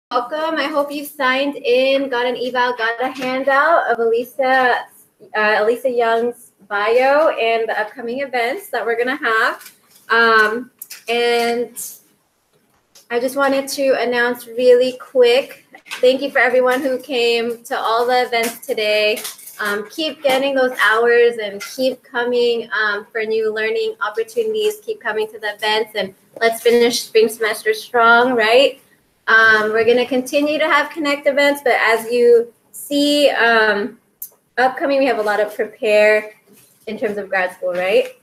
Welcome. I hope you signed in, got an eval, got a handout of Alicia Young's bio and the upcoming events that we're going to have. And I just wanted to announce really quick, thank you for everyone who came to all the events today. Keep getting those hours and keep coming for new learning opportunities. Keep coming to the events and let's finish spring semester strong, right? We're going to continue to have Connect events, but as you see, upcoming, we have a lot of prepare in terms of grad school, right?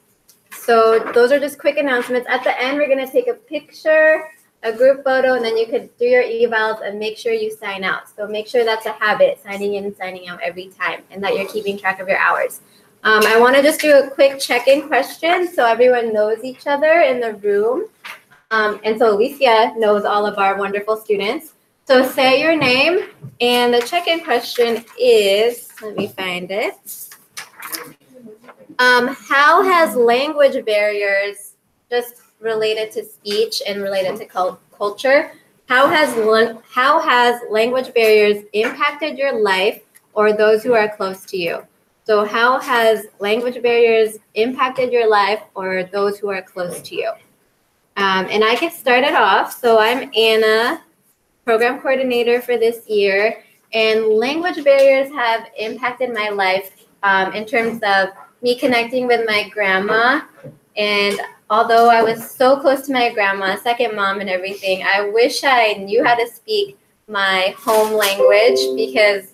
So those are just quick announcements. At the end, we're going to take a picture, a group photo, and then you can do your evals and make sure you sign out. So make sure that's a habit, signing in and signing out every time, and that you're keeping track of your hours. I want to just do a quick check-in question so everyone knows each other in the room. And so Alicia knows all of our wonderful students. So say your name, and the check-in question is, let me find it. How has language barriers, just related to speech and related to culture, how has language barriers impacted your life or those who are close to you? So how has language barriers impacted your life or those who are close to you? And I get started off. So I'm Anna, program coordinator for this year, and language barriers have impacted my life in terms of me connecting with my grandma. And although I was so close to my grandma, second mom and everything, I wish I knew how to speak my home language, because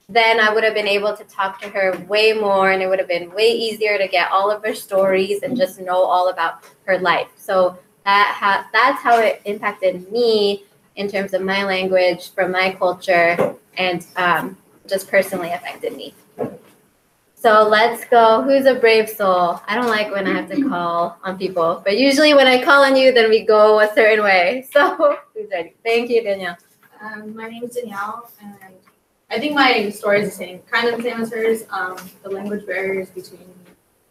then I would have been able to talk to her way more, and it would have been way easier to get all of her stories and just know all about her life. So that's how it impacted me in terms of my language, from my culture, and just personally affected me. So let's go. Who's a brave soul? I don't like when I have to call on people, but usually when I call on you, then we go a certain way. So who's ready? Thank you, Danielle. My name is Danielle, and I think my story is the same, kind of the same as hers. The language barriers between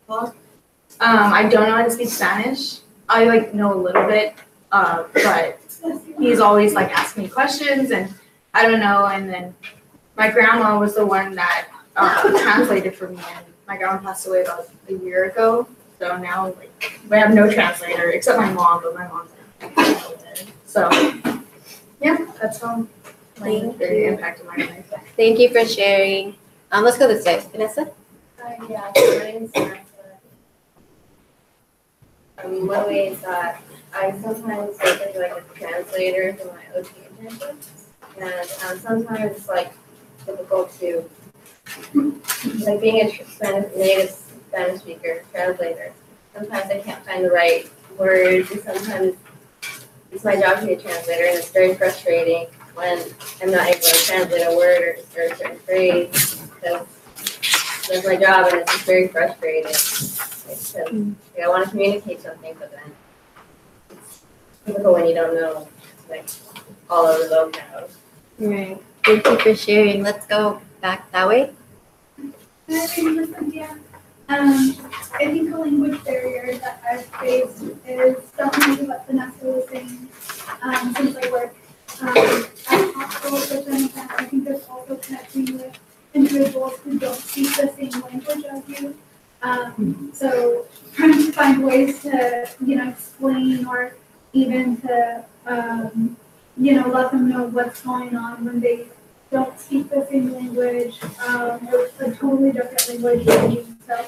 people. I don't know how to speak Spanish. I know a little bit, but he's always asking me questions, and I don't know. And then my grandma was the one that translated for me, and my grandma passed away about a year ago. So now we have no translator except my mom, but my mom's not. So yeah, that's how language barrier impacted my life. Thank you for sharing. Let's go this way. Vanessa? Yeah, so my name is Vanessa. One way is that I sometimes work as a translator for my OT internships, and sometimes it's difficult to being a native Spanish speaker, translator. Sometimes I can't find the right words, and sometimes it's my job to be a translator, and it's very frustrating when I'm not able to translate a word or a certain phrase, because that's my job, and it's just very frustrating. I want to communicate something, but then it's difficult when you don't know all of the locales. Right. Thank you for sharing. Let's go back that way. Hi, my name is Cynthia. I think a language barrier that I've faced is definitely what Vanessa was saying. Since I work at hospitals, I think there's also connecting with individuals who don't speak the same language as you. So trying to find ways to, explain or even to, let them know what's going on when they don't speak the same language or a totally different language than you. So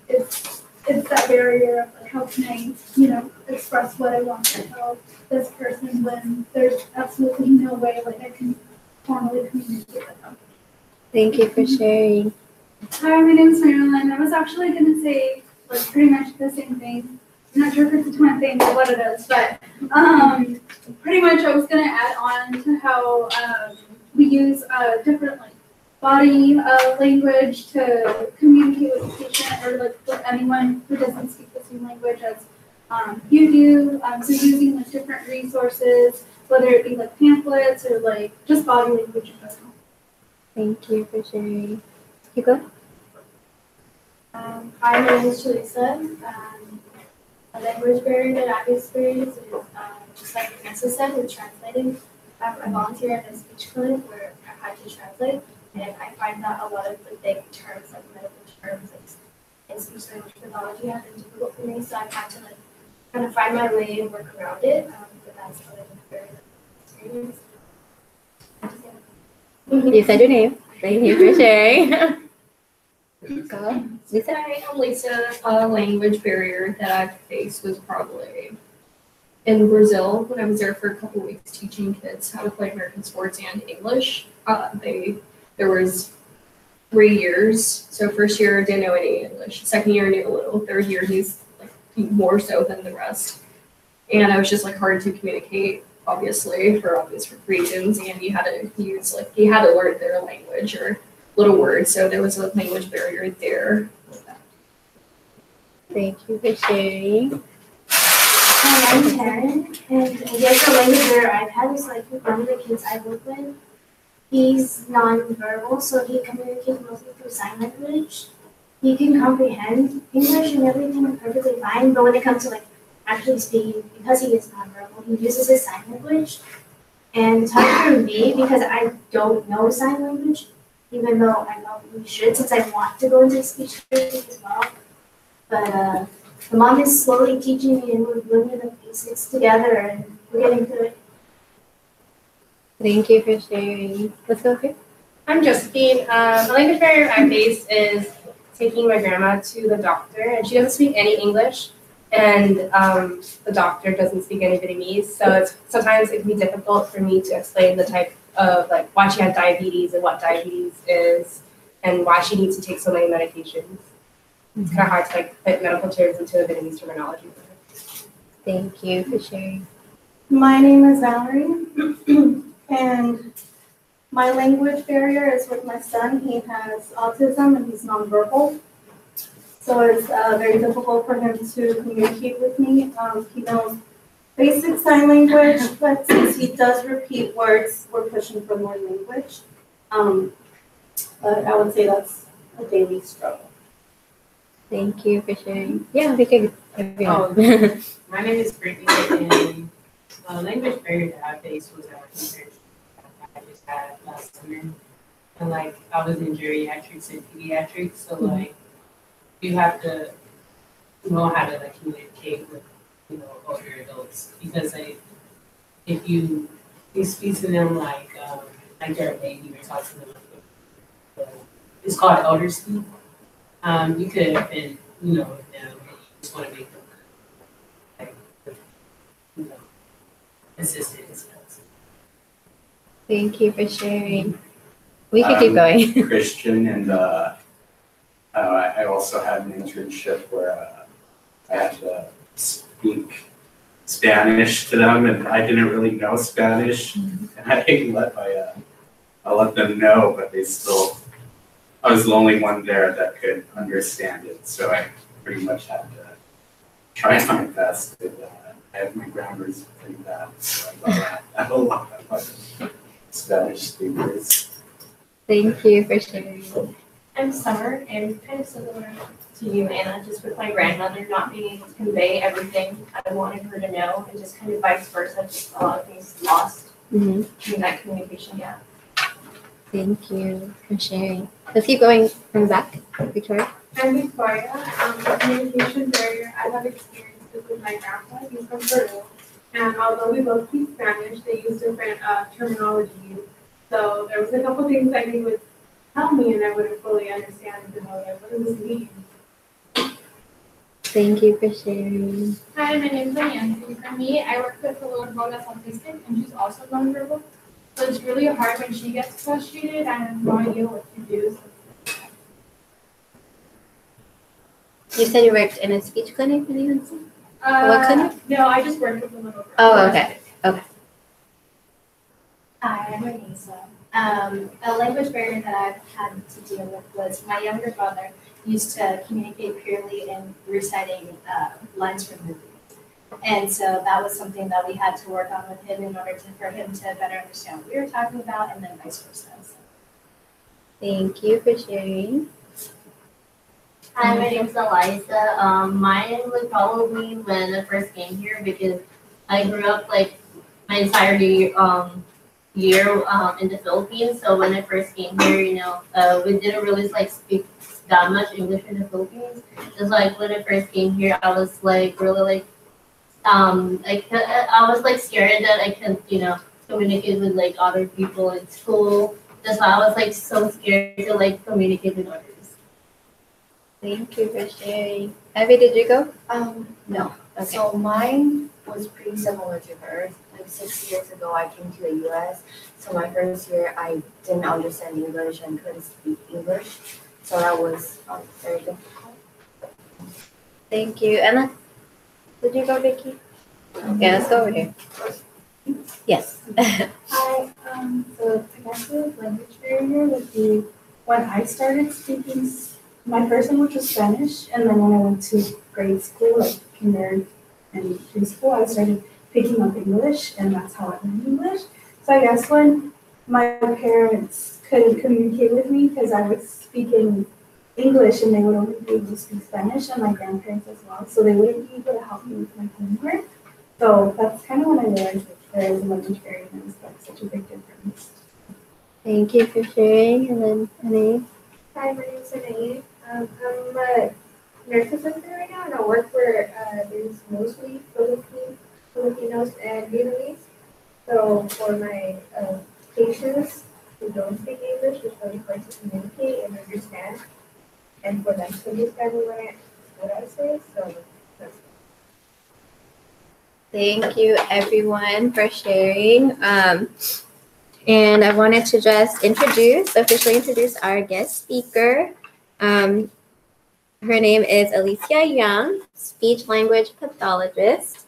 it's that barrier of how can I, express what I want to tell this person when there's absolutely no way I can formally communicate with them. Thank you for sharing. Hi, my name is Marilyn. I was actually going to say pretty much the same thing. I'm not sure if it's a twin thing or what it is, but pretty much I was going to add on to how we use different body language to communicate with the patient or with anyone who doesn't speak the same language as you do. So using different resources, whether it be pamphlets or just body language in general. Thank you for sharing. Hugo? Hi, my name is Teresa. A language barrier that I've experienced is, just like Vanessa said, with translating. I volunteer at a speech clinic where I had to translate, and I find that a lot of the big terms, like medical terms, like in speech language pathology, have been difficult for me. So I've had to like kind of find my way and work around it. But that's what I've been very experienced. You said your name. Thank you for sharing. Go. Lisa? Hi, I'm Lisa. A language barrier that I've faced was probably in Brazil when I was there for a couple weeks teaching kids how to play American sports and English. There was 3 years. So first year I didn't know any English. Second year I knew a little. Third year he's like more so than the rest. And I was just like hard to communicate, obviously, for obvious reasons. And you had to learn their language or little words. So there was a language barrier there. Thank you for sharing. Hi, I'm Karen, and I guess the language barrier I've had is like with one of the kids I work with. He's nonverbal, so he communicates mostly through sign language. He can comprehend English and everything perfectly fine, but when it comes to like actually speaking, because he is nonverbal, he uses his sign language. And it's hard for me because I don't know sign language, even though I probably should since I want to go into speech therapy as well. But the mom is slowly teaching me and we're learning the basics together and we're getting good. Thank you for sharing. Let's go here. I'm Josephine. The language barrier I face is taking my grandma to the doctor, and she doesn't speak any English, and the doctor doesn't speak any Vietnamese. So sometimes it can be difficult for me to explain the type of like why she had diabetes and what diabetes is, and why she needs to take so many medications. It's kind of hard to like put medical terms into a Vietnamese terminology for her. Thank you for sharing. My name is Valerie, and my language barrier is with my son. He has autism and he's nonverbal. So it's very difficult for him to communicate with me. He knows basic sign language, but since he does repeat words, we're pushing for more language. But I would say that's a daily struggle. Thank you for sharing. Yeah, we could. My name is Brittany, and the language barrier that I faced was our internship. I just had last summer, and like I was in geriatrics and pediatrics, so like you have to know how to like communicate with older adults because like if you speak to them like they're a baby or talk to them it's called elder speak. You could offend with them and you just want to make them like consistent and stuff. Thank you for sharing. We could keep going. Christian, and I also had an internship where I had to speak Spanish to them, and I didn't really know Spanish, and I let them know, but I was the only one there that could understand it, so I pretty much had to try my best. My grammar's pretty bad, so I have a lot of Spanish speakers. Thank you for sharing. I'm Summer, and kind of similar to you, Anna, just with my grandmother not being able to convey everything I wanted her to know, and just kind of vice versa, just a lot of things lost in that communication gap. Thank you for sharing. Let's keep going from back, Victoria. I'm Victoria. The communication barrier I have experienced with my grandpa. He's from Peru. And although we both speak Spanish, they use different terminology. So there was a couple things that he would tell me and I wouldn't fully understand and know like, what does this mean? Thank you for sharing. Hi, my name is Nancy. For me, I work with a little girl that's autistic and she's also nonverbal. So it's really hard when she gets frustrated. I have no idea what to do. You said you worked in a speech clinic, what clinic? No, I just worked with a little girl. Oh, okay. Okay. Hi, I'm Renisa. A language barrier that I've had to deal with was my younger brother used to communicate purely in reciting lines from movies. And so that was something that we had to work on with him in order for him to better understand what we were talking about, and then vice versa. So. Thank you for sharing. Hi, my name's Eliza. Mine was probably when I first came here because I grew up like my entirety year in the Philippines. So when I first came here, we didn't really like speak that much English in the Philippines. Just like when I first came here, I was like really like I was like scared that I couldn't communicate with like other people in school. That's why I was like so scared to like communicate with others. Thank you for sharing. Abby, did you go? No. Okay. So mine was pretty similar to hers. Like 6 years ago, I came to the U.S. So my first year, I didn't understand English and couldn't speak English. So that was very difficult. Thank you. Emma, did you go, Vicky? Yeah, let's go over here. Yes. Hi, so I guess the language barrier would be when I started speaking, my first language was Spanish, and then when I went to grade school, like kindergarten and preschool, I started picking up English, and that's how I learned English. So I guess when my parents couldn't communicate with me because I was speaking English and they would only be able to speak Spanish, and my grandparents as well, so they wouldn't be able to help me with my homework. So that's kind of when I realized that there is a language barrier and it's like such a big difference. Thank you for sharing. And then Anae. Hi, my name is Anae. I'm a nurse assistant right now, and I work where there's mostly Filipinos and Vietnamese. So for my patients who don't speak English, it's really hard to communicate and understand, and for them to understand what I say. So that's Thank you, everyone, for sharing. And I wanted to just officially introduce our guest speaker. Her name is Alicia Young, speech language pathologist.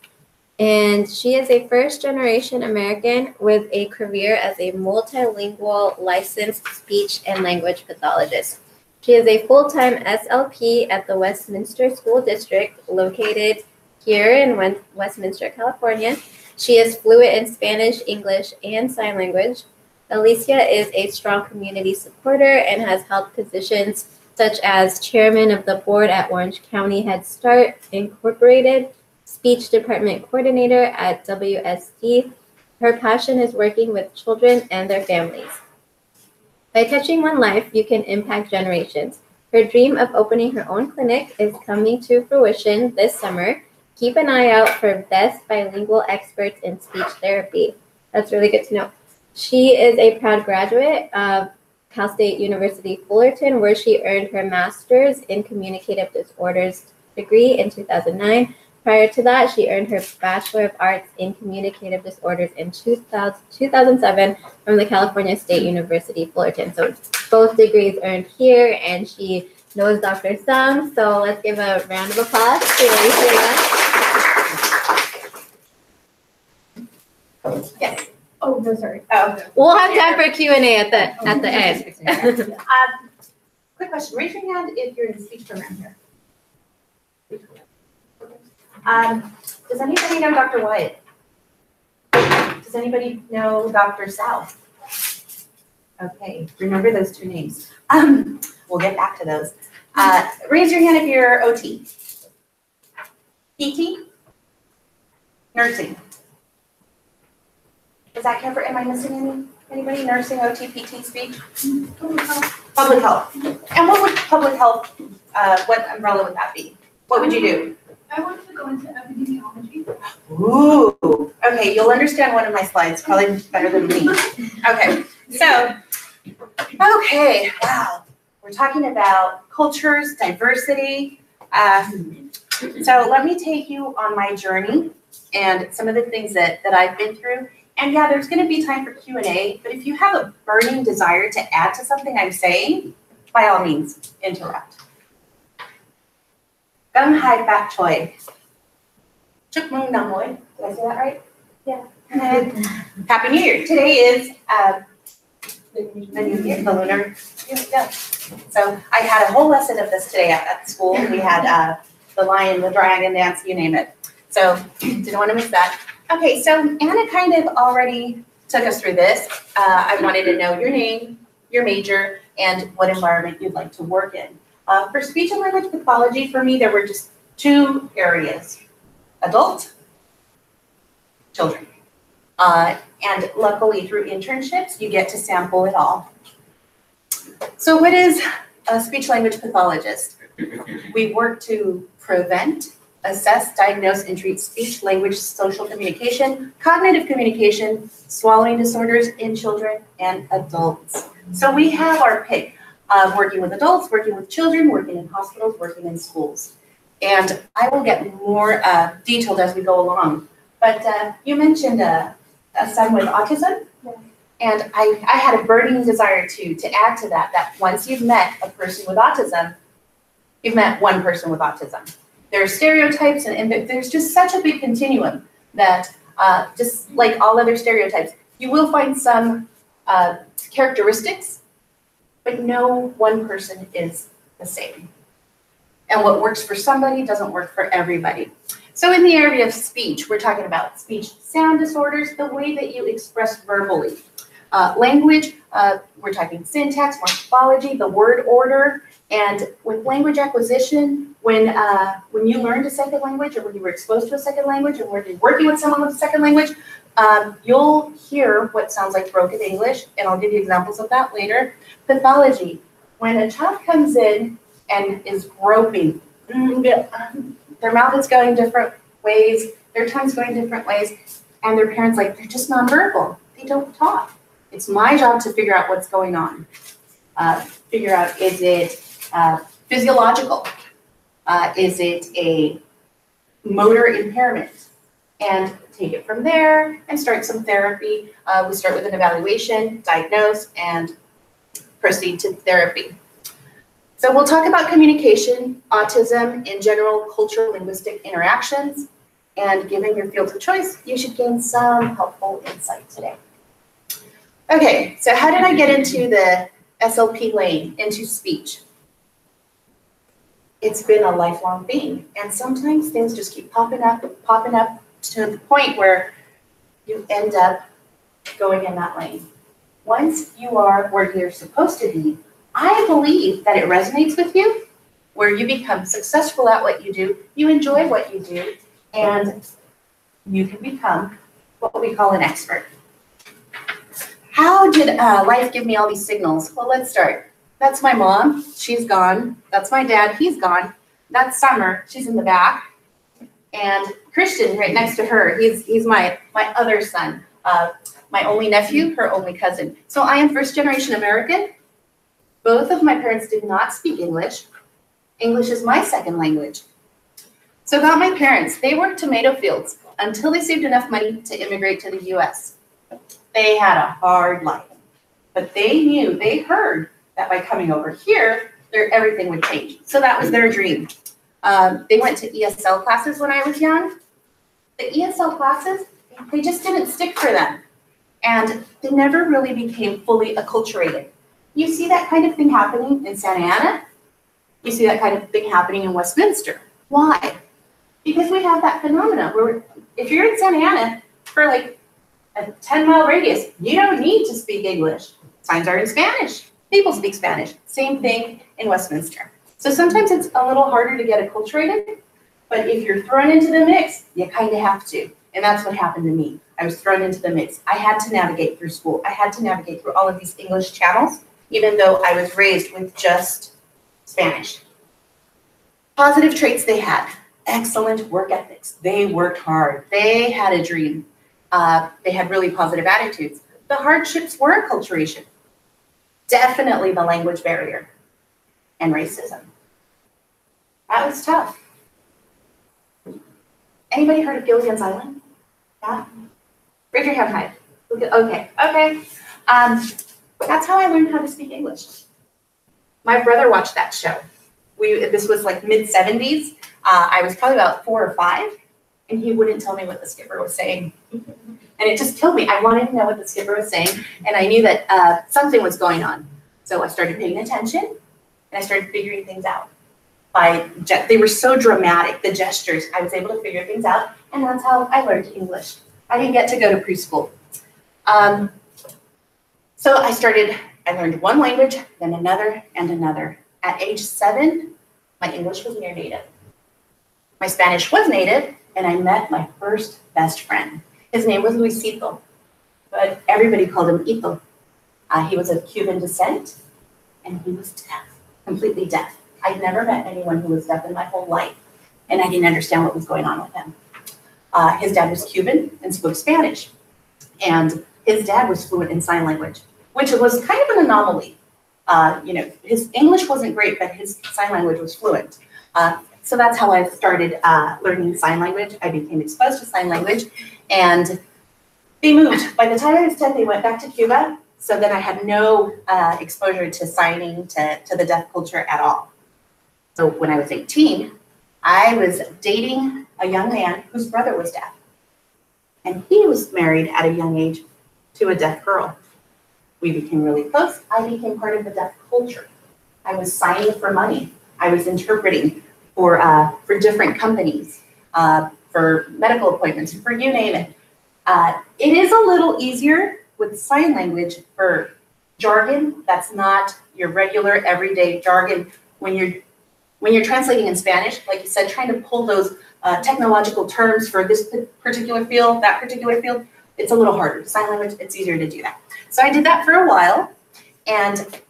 And she is a first-generation American with a career as a multilingual licensed speech and language pathologist. She is a full-time SLP at the Westminster School District located here in Westminster, California. She is fluent in Spanish, English, and sign language. Alicia is a strong community supporter and has held positions such as chairman of the board at Orange County Head Start Incorporated, speech department coordinator at WSD. Her passion is working with children and their families. By touching one life, you can impact generations. Her dream of opening her own clinic is coming to fruition this summer. Keep an eye out for best bilingual experts in speech therapy. That's really good to know. She is a proud graduate of Cal State University Fullerton, where she earned her master's in communicative disorders degree in 2009. Prior to that, she earned her Bachelor of Arts in Communicative Disorders in 2007 from the California State University Fullerton. So both degrees earned here, and she knows Dr. Sung. So let's give a round of applause to Alicia Young. Yes. Oh, no, sorry. We'll have time for Q&A at the end. Quick question. Raise your hand if you're in the speech program here. Does anybody know Dr. Wyatt? Does anybody know Dr. South? Okay, remember those two names. We'll get back to those. Raise your hand if you're OT. PT? Nursing. Does that cover, am I missing anybody? Nursing, OT, PT, speech? Public health. Public health. And what would public health, what umbrella would that be? What would you do? I wanted to go into epidemiology. Ooh, okay, you'll understand one of my slides, probably better than me. Okay, so, okay, wow. We're talking about cultures, diversity. So let me take you on my journey and some of the things that I've been through. And yeah, there's gonna be time for Q&A, but if you have a burning desire to add to something I'm saying, by all means, interrupt. Gung hai bak choi. Chuk mung nam moi. Did I say that right? Yeah. Happy New Year. Today is the New Year, the lunar. Yeah. So I had a whole lesson of this today at school. We had the lion, the dragon dance, you name it. So didn't want to miss that. Okay, so Anna kind of already took us through this. I wanted to know your name, your major, and what environment you'd like to work in. For speech and language pathology, for me, there were just two areas: adult, children. And luckily through internships, you get to sample it all. So what is a speech language pathologist? We work to prevent, assess, diagnose, and treat speech, language, social communication, cognitive communication, swallowing disorders in children and adults. So we have our pick of working with adults, working with children, working in hospitals, working in schools. And I will get more detailed as we go along. But you mentioned a son with autism. And I had a burning desire to add to that, that once you've met a person with autism, you've met one person with autism. There are stereotypes and there's just such a big continuum that just like all other stereotypes, you will find some characteristics, but no one person is the same. And what works for somebody doesn't work for everybody. So in the area of speech, we're talking about speech sound disorders, the way that you express verbally. Language, we're talking syntax, morphology, the word order, and with language acquisition, when you learned a second language or when you were exposed to a second language or when you're working with someone with a second language, you'll hear what sounds like broken English, and I'll give you examples of that later. Pathology, when a child comes in and is groping, their mouth is going different ways, their tongue's going different ways, and their parents like, they're just nonverbal, they don't talk. It's my job to figure out what's going on. Figure out, is it physiological? Is it a motor impairment? And take it from there and start some therapy. We start with an evaluation, diagnose, and proceed to therapy. So we'll talk about communication, autism, in general, cultural linguistic interactions, and given your field of choice, you should gain some helpful insight today. Okay, so how did I get into the SLP lane, into speech? It's been a lifelong thing, and sometimes things just keep popping up to the point where you end up going in that lane. Once you are where you're supposed to be, I believe that it resonates with you, where you become successful at what you do, you enjoy what you do, and you can become what we call an expert. How did life give me all these signals? Well, let's start. That's my mom, she's gone. That's my dad, he's gone. That's Summer, she's in the back. And Christian, right next to her, he's my other son, my only nephew, her only cousin. So I am first generation American. Both of my parents did not speak English. English is my second language. So about my parents, they worked tomato fields until they saved enough money to immigrate to the US. They had a hard life, but they knew, they heard that by coming over here, everything would change. So that was their dream. They went to ESL classes when I was young. The ESL classes, they just didn't stick for them. And they never really became fully acculturated. You see that kind of thing happening in Santa Ana. You see that kind of thing happening in Westminster. Why? Because we have that phenomena where if you're in Santa Ana for like a 10-mile radius, you don't need to speak English. Signs are in Spanish. People speak Spanish. Same thing in Westminster. So sometimes it's a little harder to get acculturated, but if you're thrown into the mix, you kind of have to. And that's what happened to me. I was thrown into the mix. I had to navigate through school. I had to navigate through all of these English channels, even though I was raised with just Spanish. Positive traits they had. Excellent work ethics. They worked hard. They had a dream. They had really positive attitudes. The hardships were acculturation. Definitely the language barrier and racism. That was tough. Anybody heard of Gilligan's Island? Yeah? Raise your hand high. Okay. That's how I learned how to speak English. My brother watched that show. This was like mid-70s. I was probably about 4 or 5, and he wouldn't tell me what the skipper was saying. And it just killed me. I wanted to know what the skipper was saying, and I knew that something was going on. So I started paying attention, and I started figuring things out. They were so dramatic, the gestures. I was able to figure things out, and that's how I learned English. I didn't get to go to preschool. So I learned one language, then another, and another. At age 7, my English was near native. My Spanish was native, and I met my first best friend. His name was Luisito. but everybody called him Ito. He was of Cuban descent, and he was deaf, completely deaf. I'd never met anyone who was deaf in my whole life, and I didn't understand what was going on with him. His dad was Cuban and spoke Spanish, and his dad was fluent in sign language, which was kind of an anomaly. His English wasn't great, but his sign language was fluent. So that's how I started learning sign language. I became exposed to sign language, and they moved. By the time I was 10, they went back to Cuba, so then I had no exposure to signing, to the deaf culture at all. So when I was 18, I was dating a young man whose brother was deaf. And he was married at a young age to a deaf girl. We became really close. I became part of the deaf culture. I was signing for money. I was interpreting for different companies, for medical appointments, for you name it. It is a little easier with sign language for jargon that's not your regular everyday jargon. When you're translating in Spanish, like you said, trying to pull those technological terms for this particular field, that particular field, it's a little harder. Sign language, it's easier to do that. So I did that for a while, and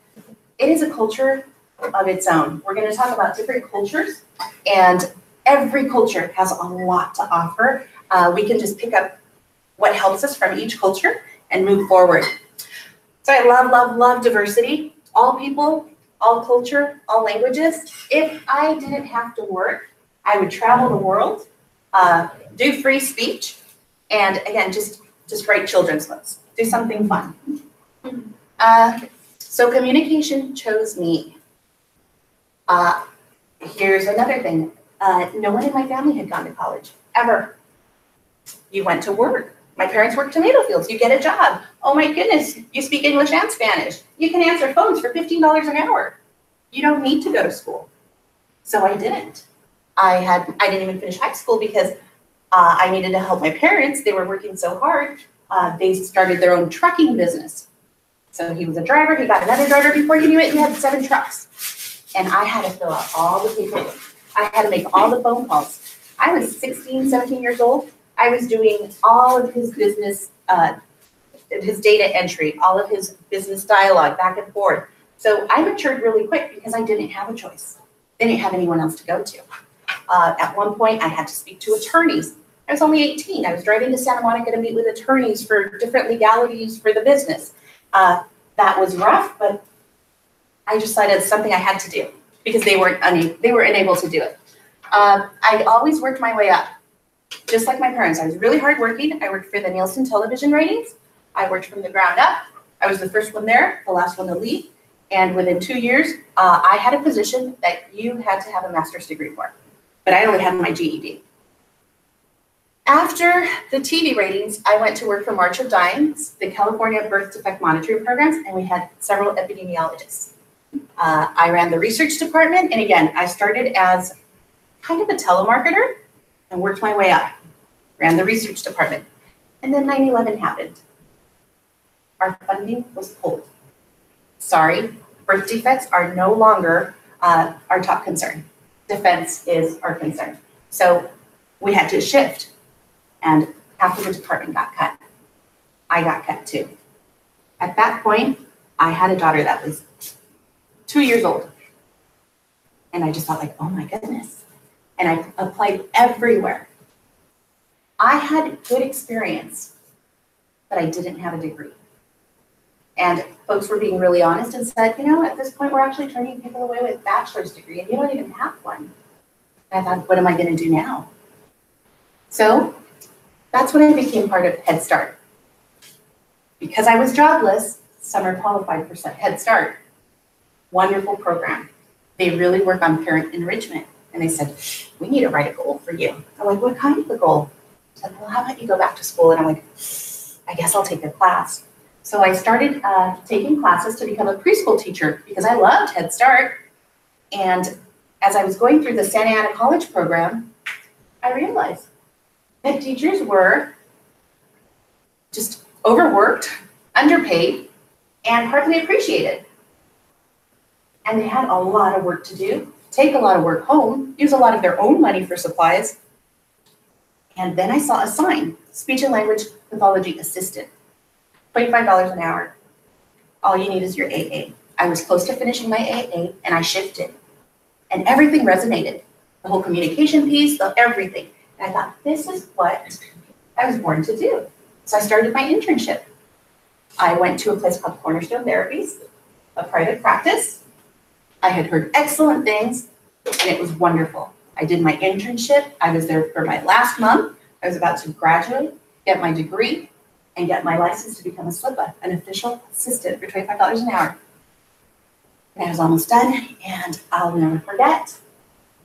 it is a culture of its own. We're going to talk about different cultures, and every culture has a lot to offer. We can just pick up what helps us from each culture and move forward. So I love, love, love diversity. All people, all culture, all languages. If I didn't have to work, I would travel the world, do free speech, and again, just write children's books. Do something fun. So communication chose me. Here's another thing. No one in my family had gone to college, ever. You went to work. My parents worked tomato fields. You get a job. Oh my goodness, you speak English and Spanish. You can answer phones for $15 an hour. You don't need to go to school. So I didn't. I didn't even finish high school because I needed to help my parents. They were working so hard. They started their own trucking business. So he was a driver. He got another driver. Before you knew it, he had 7 trucks. And I had to fill out all the paperwork. I had to make all the phone calls. I was 16, 17 years old. I was doing all of his business, his data entry, all of his business dialogue back and forth. So I matured really quick because I didn't have a choice. They didn't have anyone else to go to. At one point, I had to speak to attorneys. I was only 18. I was driving to Santa Monica to meet with attorneys for different legalities for the business. That was rough, but I decided it's something I had to do because they were unable to do it. I always worked my way up, just like my parents. I was really hardworking. I worked for the Nielsen television ratings. I worked from the ground up. I was the first one there, the last one to leave. And within 2 years, I had a position that you had to have a master's degree for, but I only had my GED. After the TV ratings, I went to work for March of Dimes, the California Birth Defect Monitoring Programs, and we had several epidemiologists. I ran the research department, and again, I started as kind of a telemarketer and worked my way up, ran the research department. And then 9/11 happened. Our funding was pulled. Sorry, birth defects are no longer our top concern. Defense is our concern. So we had to shift, and half of the department got cut. I got cut too. At that point, I had a daughter that was 2 years old. And I just thought like, oh my goodness. And I applied everywhere. I had good experience, but I didn't have a degree. And folks were being really honest and said, you know, at this point, we're actually turning people away with a bachelor's degree, and you don't even have one. And I thought, what am I going to do now? So that's when I became part of Head Start. Because I was jobless, summer qualified for Head Start. Wonderful program. They really work on parent enrichment. And they said, we need to write a goal for you. I'm like, what kind of a goal? I said, well, how about you go back to school? And I'm like, I guess I'll take a class. So I started taking classes to become a preschool teacher because I loved Head Start. And as I was going through the Santa Ana College program, I realized that teachers were just overworked, underpaid, and hardly appreciated. And they had a lot of work to do, take a lot of work home, use a lot of their own money for supplies. And then I saw a sign, speech and language pathology assistant. $25 an hour. All you need is your AA. I was close to finishing my AA and I shifted. And everything resonated. The whole communication piece, everything. And I thought, this is what I was born to do. So I started my internship. I went to a place called Cornerstone Therapies, a private practice. I had heard excellent things, and it was wonderful. I did my internship. I was there for my last month. I was about to graduate, get my degree, and get my license to become a SLPA, an official assistant for $25 an hour. And I was almost done, and I'll never forget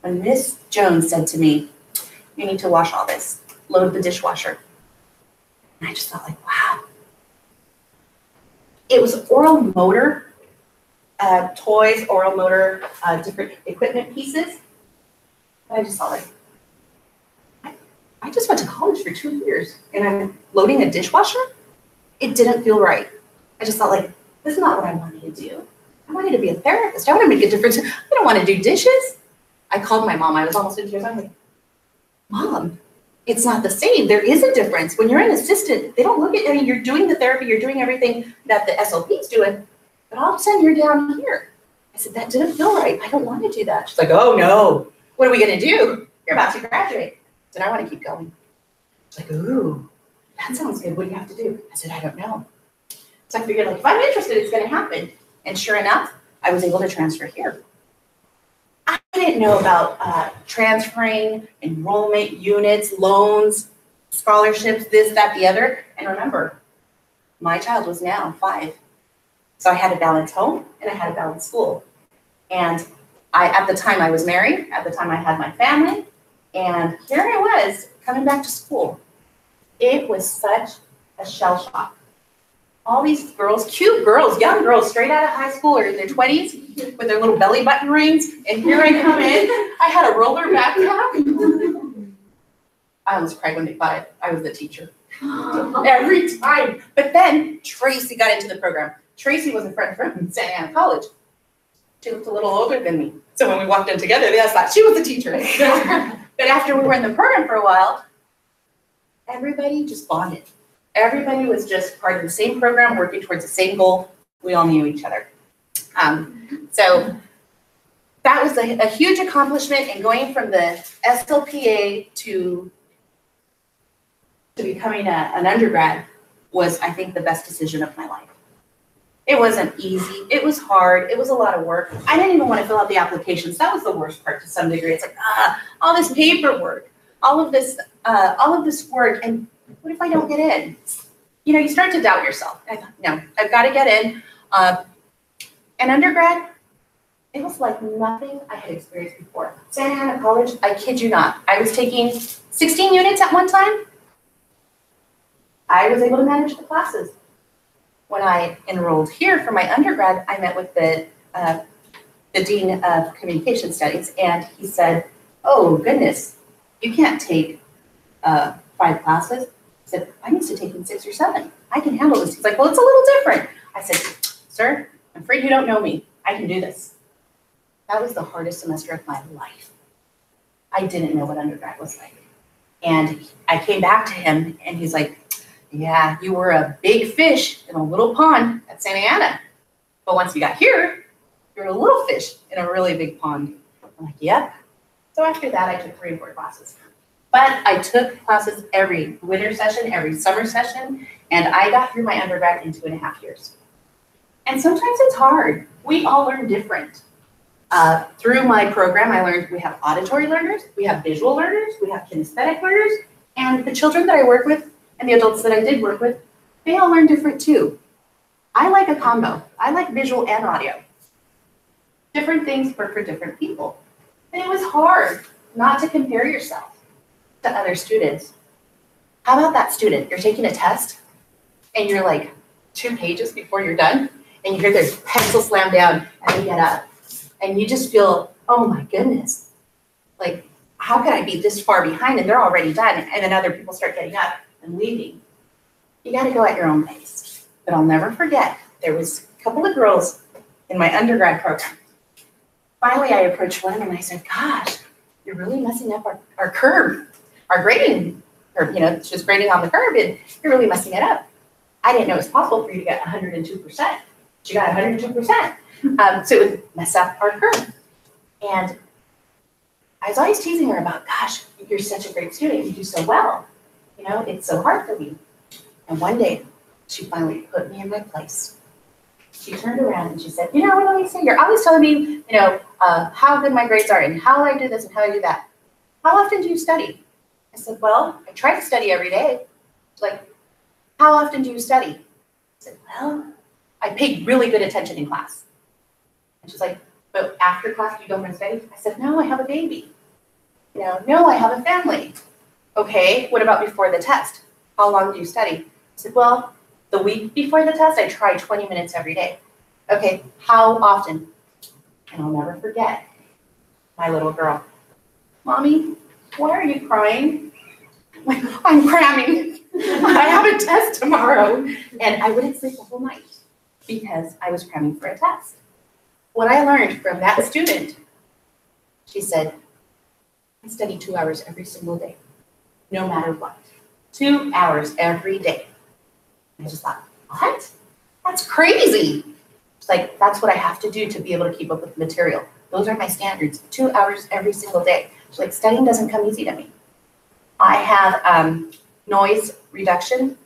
when Miss Jones said to me, you need to wash all this, load the dishwasher. And I just felt like, wow. It was oral motor toys, oral motor, different equipment pieces. And I just felt like, I just went to college for 2 years and I'm loading a dishwasher? It didn't feel right. I just felt like, this is not what I wanted to do. I wanted to be a therapist. I want to make a difference. I don't want to do dishes. I called my mom. I was almost in tears. I'm like, Mom, it's not the same. There is a difference. When you're an assistant, they don't look at you. You're doing the therapy. You're doing everything that the SLP is doing. But all of a sudden, you're down here. I said, that didn't feel right. I don't want to do that. She's like, oh, no. What are we going to do? You're about to graduate. I said, I want to keep going. She's like, ooh, that sounds good. What do you have to do? I said, I don't know. So I figured, like, if I'm interested, it's going to happen. And sure enough, I was able to transfer here. I didn't know about transferring, enrollment, units, loans, scholarships, this, that, the other. And remember, my child was now 5. So I had to balance home and I had to balance school. And at the time I was married, at the time I had my family, and here I was coming back to school. It was such a shell shock. All these girls, cute girls, young girls, straight out of high school or in their 20s with their little belly button rings. And here I come in. I had a roller backpack. I almost cried when they thought I was the teacher. Every time. But then Tracy got into the program. Tracy was a friend from Santa Ana College. She looked a little older than me. So when we walked in together, they all thought she was the teacher. But after we were in the program for a while, everybody just bonded. Everybody was just part of the same program, working towards the same goal. We all knew each other. So that was a huge accomplishment, and going from the SLPA to becoming an undergrad was, I think, the best decision of my life. It wasn't easy. It was hard. It was a lot of work. I didn't even want to fill out the applications. That was the worst part to some degree. It's like, all this paperwork, all of this work, and what if I don't get in? You know, you start to doubt yourself. I thought, no, I've got to get in. And undergrad, it was like nothing I had experienced before. Santa Ana College, I kid you not. I was taking 16 units at one time. I was able to manage the classes. When I enrolled here for my undergrad, I met with the Dean of Communication Studies, and he said, oh, goodness, you can't take 5 classes. I said, I'm used to taking 6 or 7. I can handle this. He's like, well, it's a little different. I said, sir, I'm afraid you don't know me. I can do this. That was the hardest semester of my life. I didn't know what undergrad was like. And I came back to him, and he's like, yeah, you were a big fish in a little pond at Santa Ana. But once you got here, you're a little fish in a really big pond. I'm like, yep. So after that, I took 3 and 4 classes. But I took classes every winter session, every summer session, and I got through my undergrad in 2.5 years. And sometimes it's hard. We all learn different. Through my program, I learned we have auditory learners, we have visual learners, we have kinesthetic learners, and the children that I work with and the adults that I did work with, they all learn different too. I like a combo. I like visual and audio. Different things work for different people. And it was hard not to compare yourself to other students. How about that student? You're taking a test and you're like 2 pages before you're done and you hear their pencil slam down and they get up and you just feel, oh my goodness, like how could I be this far behind and they're already done, and then other people start getting up and leaving. You got to go at your own pace. But I'll never forget, there was a couple of girls in my undergrad program. Finally, I approached one of them and I said, gosh, you're really messing up our curve, our grading curve. You know, she was grading on the curve and you're really messing it up. I didn't know it was possible for you to get 102%. She got 102%. So it would mess up our curve. And I was always teasing her about, gosh, you're such a great student. You do so well. You know, it's so hard for me. And one day, she finally put me in my place. She turned around and she said, you know what, Alicia, you're always telling me, you know, how good my grades are and how I do this and how I do that. How often do you study? I said, well, I try to study every day. She's like, how often do you study? I said, well, I pay really good attention in class. And she's like, but after class, you go home and study? I said, no, I have a baby. You know, no, I have a family. Okay, what about before the test? How long do you study? I said, well, the week before the test, I try 20 minutes every day. Okay, how often? And I'll never forget my little girl. Mommy, why are you crying? I'm cramming. I have a test tomorrow. And I wouldn't sleep the whole night because I was cramming for a test. What I learned from that student, she said, I study 2 hours every single day, no matter what. 2 hours every day. And I just thought, what? That's crazy. It's like, that's what I have to do to be able to keep up with the material. Those are my standards, 2 hours every single day. She's like, studying doesn't come easy to me. I have noise reduction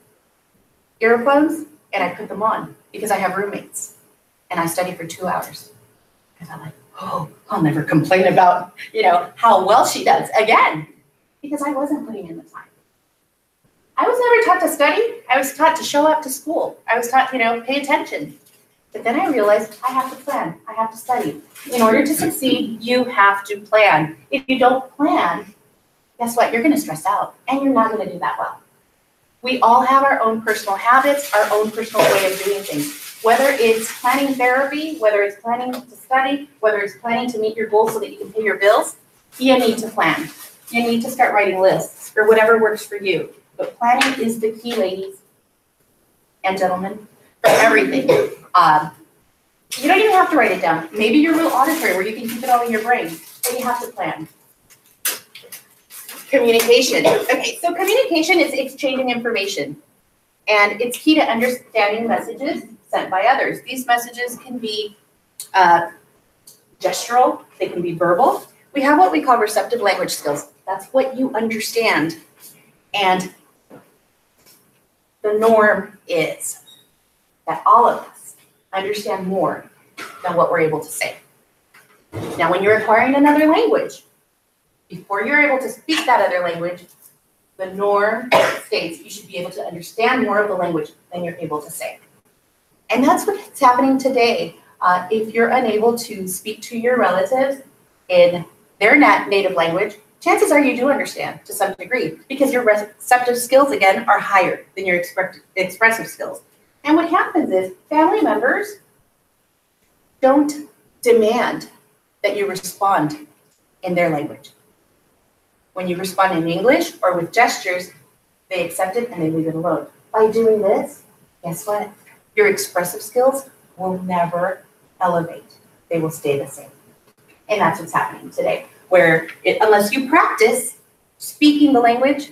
earphones, and I put them on because I have roommates, and I study for 2 hours. Because I'm like, oh, I'll never complain about, you know, how well she does again, because I wasn't putting in the time. I was never taught to study. I was taught to show up to school. I was taught, you know, pay attention. But then I realized I have to plan. I have to study. In order to succeed, you have to plan. If you don't plan, guess what? You're going to stress out, and you're not going to do that well. We all have our own personal habits, our own personal way of doing things. Whether it's planning therapy, whether it's planning to study, whether it's planning to meet your goals so that you can pay your bills, you need to plan. You need to start writing lists or whatever works for you. But planning is the key, ladies and gentlemen, for everything. You don't even have to write it down. Maybe you're real auditory where you can keep it all in your brain, but you have to plan. Communication. Okay, so communication is exchanging information, and it's key to understanding messages sent by others. These messages can be gestural, they can be verbal. We have what we call receptive language skills. That's what you understand. And the norm is that all of us understand more than what we're able to say. Now, when you're acquiring another language, before you're able to speak that other language, the norm states you should be able to understand more of the language than you're able to say. And that's what's happening today. If you're unable to speak to your relatives in their native language, chances are you do understand to some degree because your receptive skills, again, are higher than your expressive skills. And what happens is family members don't demand that you respond in their language. When you respond in English or with gestures, they accept it and they leave it alone. By doing this, guess what? Your expressive skills will never elevate. They will stay the same. And that's what's happening today, where unless you practice speaking the language,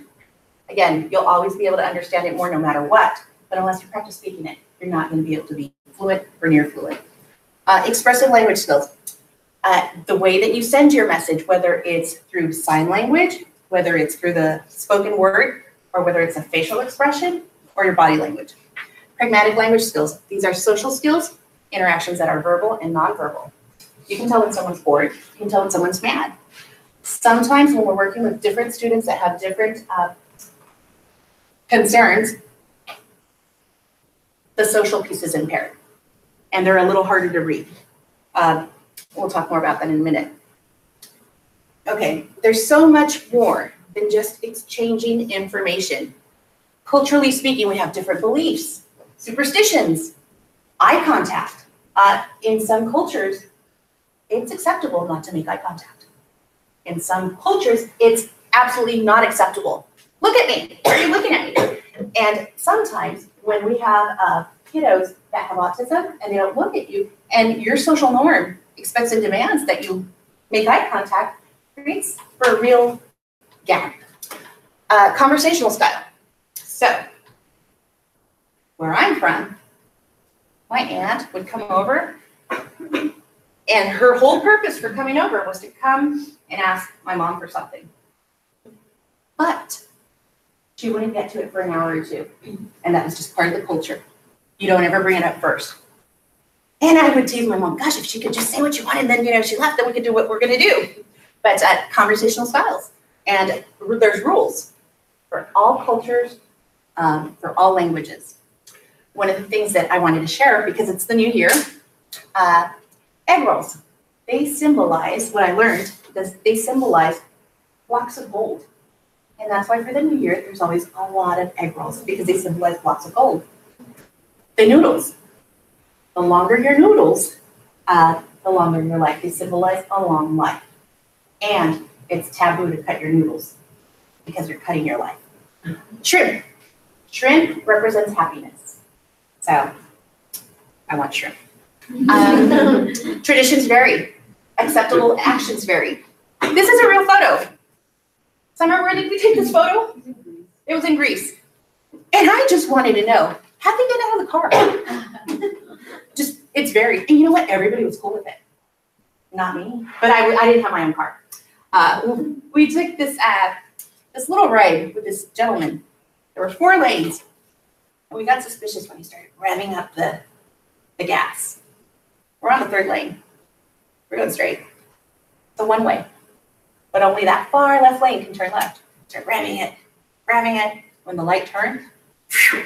again, you'll always be able to understand it more no matter what. But unless you practice speaking it, you're not going to be able to be fluent or near fluent. Expressive language skills. The way that you send your message, whether it's through sign language, whether it's through the spoken word, or whether it's a facial expression, or your body language. Pragmatic language skills. These are social skills, interactions that are verbal and nonverbal. You can tell when someone's bored. You can tell when someone's mad. Sometimes when we're working with different students that have different concerns, the social piece is impaired, and they're a little harder to read. We'll talk more about that in a minute. Okay, there's so much more than just exchanging information. Culturally speaking, we have different beliefs, superstitions, eye contact. In some cultures, it's acceptable not to make eye contact. In some cultures, it's absolutely not acceptable. Look at me, why are you looking at me? And sometimes when we have kiddos that have autism and they don't look at you, and your social norm expects and demands that you make eye contact, creates for a real gap. Conversational style. So where I'm from, my aunt would come over, and her whole purpose for coming over was to come and ask my mom for something. But she wouldn't get to it for an hour or two, and that was just part of the culture. You don't ever bring it up first. And I would tease my mom, gosh, if she could just say what you wanted, then, she left, then we could do what we're gonna do. But conversational styles. And there's rules for all cultures, for all languages. One of the things that I wanted to share, because it's the new year, egg rolls. They symbolize, what I learned, because they symbolize blocks of gold. And that's why for the new year, there's always a lot of egg rolls, because they symbolize blocks of gold. The noodles. The longer your noodles, the longer your life. They symbolize a long life. And it's taboo to cut your noodles because you're cutting your life. Shrimp. Shrimp represents happiness. So I want shrimp. Traditions vary. Acceptable actions vary. This is a real photo. Summer, where did we take this photo? It was in Greece. And I just wanted to know, how'd they get out of the car? It's very, and you know what? Everybody was cool with it. Not me, but I didn't have my own car. We took this little ride with this gentleman. There were 4 lanes. And we got suspicious when he started revving up the gas. We're on the 3rd lane. We're going straight. It's a one-way. But only that far left lane can turn left. Start revving it. When the light turned,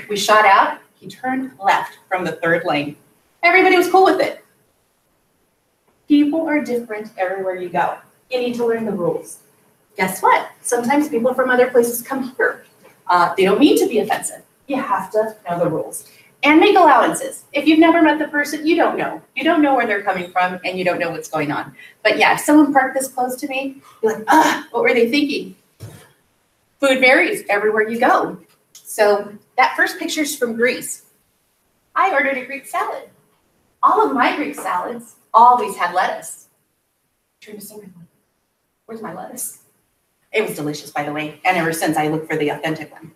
we shot out. He turned left from the 3rd lane. Everybody was cool with it. People are different everywhere you go. You need to learn the rules. Guess what? Sometimes people from other places come here. They don't mean to be offensive. You have to know the rules. And make allowances. If you've never met the person, you don't know. You don't know where they're coming from, and you don't know what's going on. But yeah, if someone parked this close to me, you're like, what were they thinking? Food varies everywhere you go. So that first picture's from Greece. I ordered a Greek salad. All of my Greek salads always had lettuce. Turn to somebody, where's my lettuce? It was delicious, by the way, and ever since I look for the authentic one.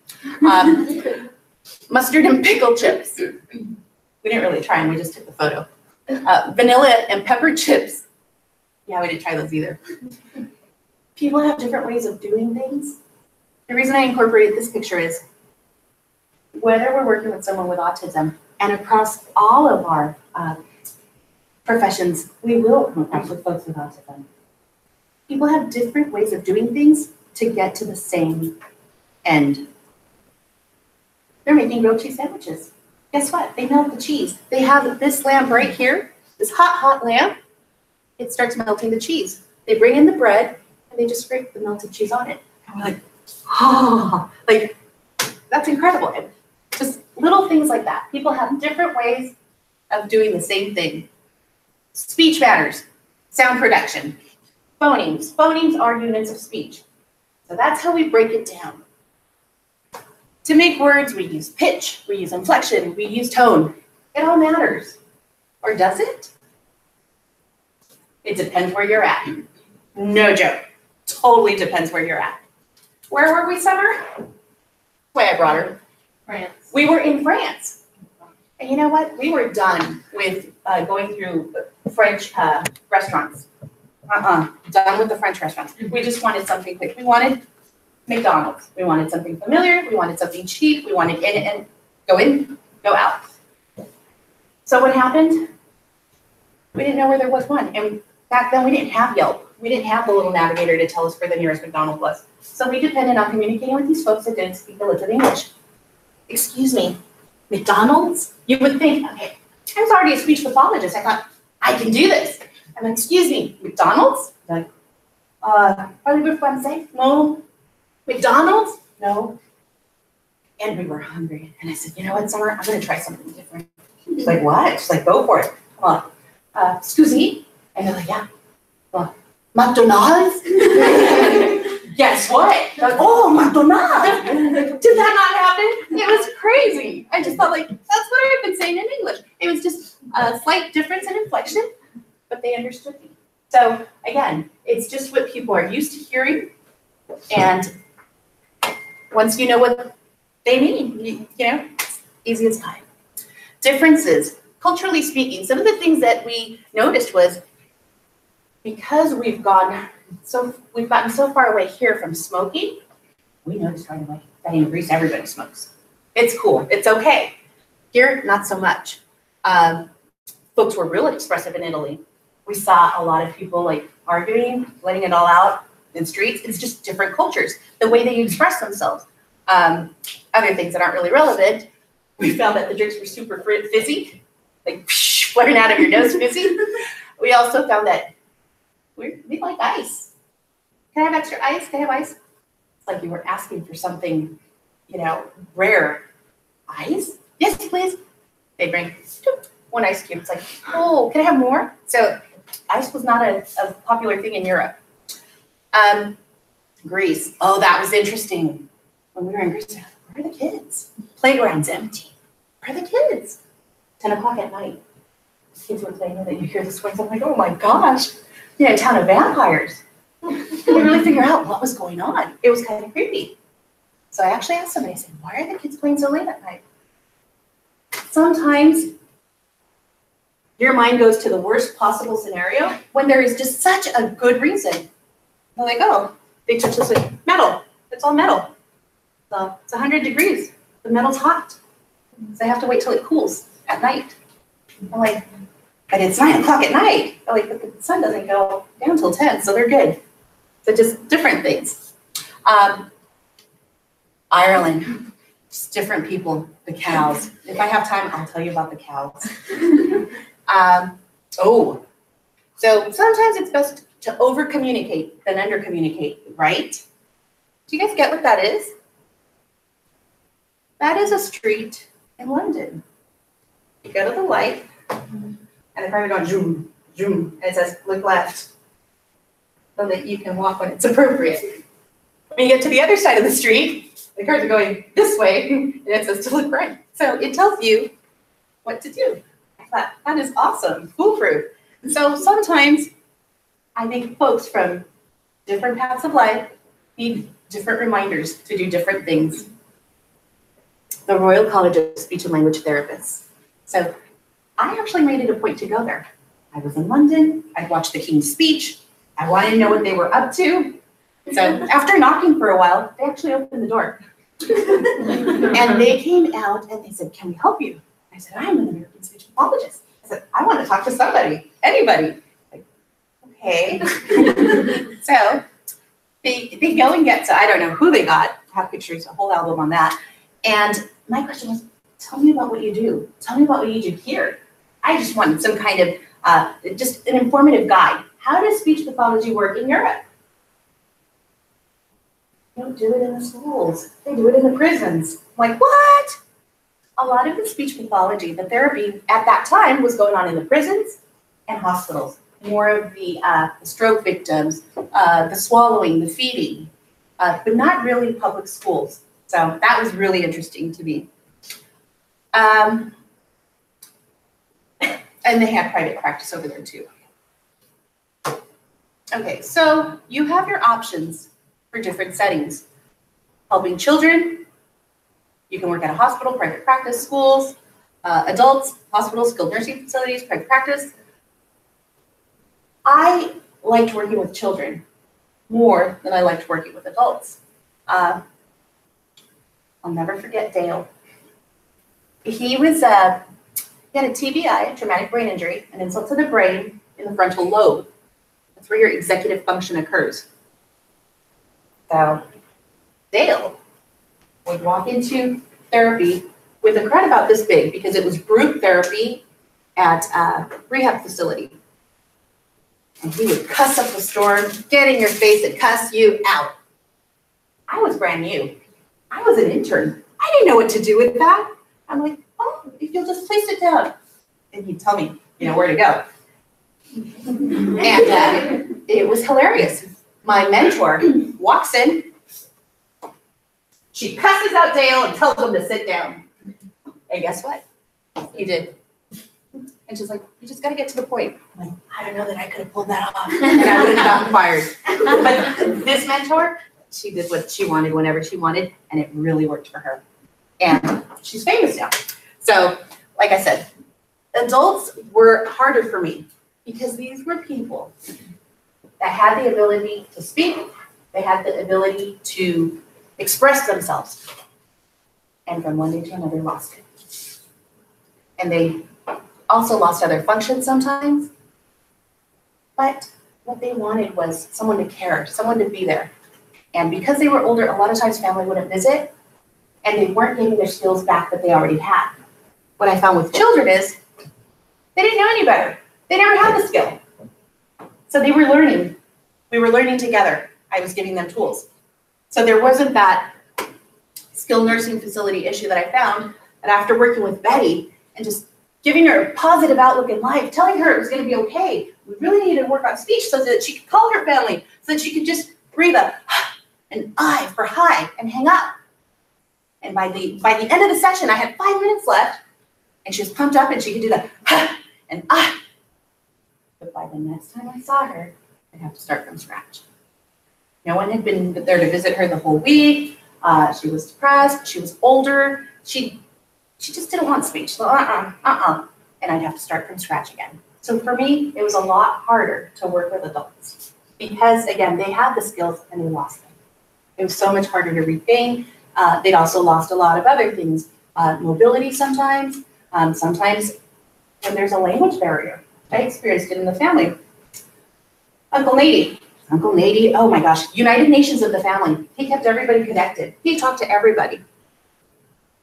Mustard and pickle chips. We didn't really try them, we just took the photo. Vanilla and pepper chips. Yeah, we didn't try those either. People have different ways of doing things. The reason I incorporated this picture is whether we're working with someone with autism and across all of our professions, we will come across with folks with autism. People have different ways of doing things to get to the same end. They're making grilled cheese sandwiches. Guess what? They melt the cheese. They have this lamp right here, this hot lamp. It starts melting the cheese. They bring in the bread and they just scrape the melted cheese on it. And we're like, that's incredible. Just little things like that. People have different ways of doing the same thing. Speech matters. Sound production. Phonemes. Phonemes are units of speech. So that's how we break it down. To make words, we use pitch, we use inflection, we use tone. It all matters. Or does it? It depends where you're at. No joke. Totally depends where you're at. Where were we, Summer? Why I brought her. France. We were in France. And you know what? We were done with going through French restaurants. Done with the French restaurants. We just wanted something quick. We wanted McDonald's. We wanted something familiar. We wanted something cheap. We wanted in, go out. So what happened? We didn't know where there was one. And back then we didn't have Yelp. We didn't have the little navigator to tell us where the nearest McDonald's was. So we depended on communicating with these folks that didn't speak a lick of English. Excuse me, McDonald's? You would think, okay, I was already a speech pathologist. I thought, I can do this. I'm like, excuse me, McDonald's? Like, parlez-vous français? No. McDonald's? No. And we were hungry. And I said, you know what, Summer? I'm going to try something different. She's like, what? She's like, go for it. Come on. Excuse me? And they're like, yeah. Well, McDonald's? Guess what? Like, oh, McDonald's! Did that not happen? It was crazy. I just thought, like, that's what I've been saying in English. It was just a slight difference in inflection, but they understood me. So, again, it's just what people are used to hearing. And once you know what they mean, you know, it's easy as pie. differences, culturally speaking, some of the things that we noticed was because we've gotten so far away here from smoking, we noticed right away that in Greece everybody smokes. It's cool. It's okay. Here, not so much. Folks were really expressive in Italy. We saw a lot of people like arguing, letting it all out in streets. It's just different cultures, the way they express themselves. Other things that aren't really relevant, we found that the drinks were super fizzy, like flaring out of your nose fizzy. We also found that we like ice. Can I have extra ice? Can I have ice? It's like you were asking for something, rare. Ice? Yes, please. They bring one ice cube. It's like, oh, can I have more? So ice was not a popular thing in Europe. Greece. Oh, that was interesting. When we were in Greece, where are the kids? Playground's empty. Where are the kids? 10 o'clock at night. Kids were playing, and you hear the swings. I'm like, oh my gosh, you're in a town of vampires. Couldn't really figure out what was going on. It was kind of creepy. So I actually asked somebody, I said, why are the kids playing so late at night? Sometimes your mind goes to the worst possible scenario when there is just such a good reason. They're like, oh, they touch this with metal. It's all metal. So it's 100 degrees. The metal's hot. So they have to wait till it cools at night. I'm like, but it's 9 o'clock at night. I'm like, but the sun doesn't go down till 10, so they're good. So just different things. Ireland, just different people, the cows. If I have time, I'll tell you about the cows. So sometimes it's best to over-communicate than under-communicate, right? Do you guys get what that is? That is a street in London. You go to the light, and the car goes zoom, zoom, and it says look left, so that you can walk when it's appropriate. When you get to the other side of the street, the cars are going this way, and it says to look right. So it tells you what to do. That is awesome, foolproof. And so sometimes I think folks from different paths of life need different reminders to do different things. The Royal College of Speech and Language Therapists. So I actually made it a point to go there. I was in London, I'd watched the King's speech, I wanted to know what they were up to. So after knocking for a while, they actually opened the door. And they came out and they said, can we help you? I said, I'm an American speech pathologist. I said, I want to talk to somebody, anybody. Like, okay. So they go and get, so I don't know who they got. I have pictures, a whole album on that. And my question was, tell me about what you do. Tell me about what you do here. I just wanted some kind of, just an informative guide. How does speech pathology work in Europe? They don't do it in the schools. They do it in the prisons. I'm like, what? A lot of the speech pathology, the therapy at that time was going on in the prisons and hospitals. More of the stroke victims, the swallowing, the feeding, but not really public schools. So that was really interesting to me. And they had private practice over there too. Okay, so you have your options for different settings. Helping children, you can work at a hospital, private practice, schools, adults, hospitals, skilled nursing facilities, private practice. I liked working with children more than I liked working with adults. I'll never forget Dale. He was, he had a TBI, a traumatic brain injury, an insult to the brain in the frontal lobe. That's where your executive function occurs. So Dale would walk into therapy with a crowd about this big because it was group therapy at a rehab facility. And he would cuss up a storm, get in your face and cuss you out. I was brand new. I was an intern. I didn't know what to do with that. I'm like, oh, if you'll just please sit down. And he'd tell me, where to go. And it was hilarious. My mentor walks in. She cusses out Dale and tells him to sit down. And guess what? He did. And she's like, you just got to get to the point. I'm like, I don't know that I could have pulled that off. And I would have gotten fired. But this mentor, she did what she wanted whenever she wanted, and it really worked for her. And she's famous now. So like I said, adults were harder for me because these were people that had the ability to speak, they had the ability to express themselves, and from one day to another lost it. And they also lost other functions sometimes, but what they wanted was someone to care, someone to be there. And because they were older, a lot of times family wouldn't visit, and they weren't getting their skills back that they already had. What I found with children is they didn't know any better. They never had the skill. So they were learning. We were learning together. I was giving them tools. So there wasn't that skilled nursing facility issue that I found, that after working with Betty and just giving her a positive outlook in life, telling her it was going to be okay, we really needed to work on speech so that she could call her family, so that she could just breathe an I for high and hang up. And by the end of the session, I had 5 minutes left, and she was pumped up and she could do the and ah. But by the next time I saw her, I'd have to start from scratch. No one had been there to visit her the whole week. She was depressed. She was older. She just didn't want speech. So and I'd have to start from scratch again. So for me, it was a lot harder to work with adults because, again, they had the skills and they lost them. It was so much harder to regain. They'd also lost a lot of other things. Mobility sometimes. Sometimes when there's a language barrier. I experienced it in the family. Uncle Nady, oh my gosh, United Nations of the family. He kept everybody connected. He talked to everybody.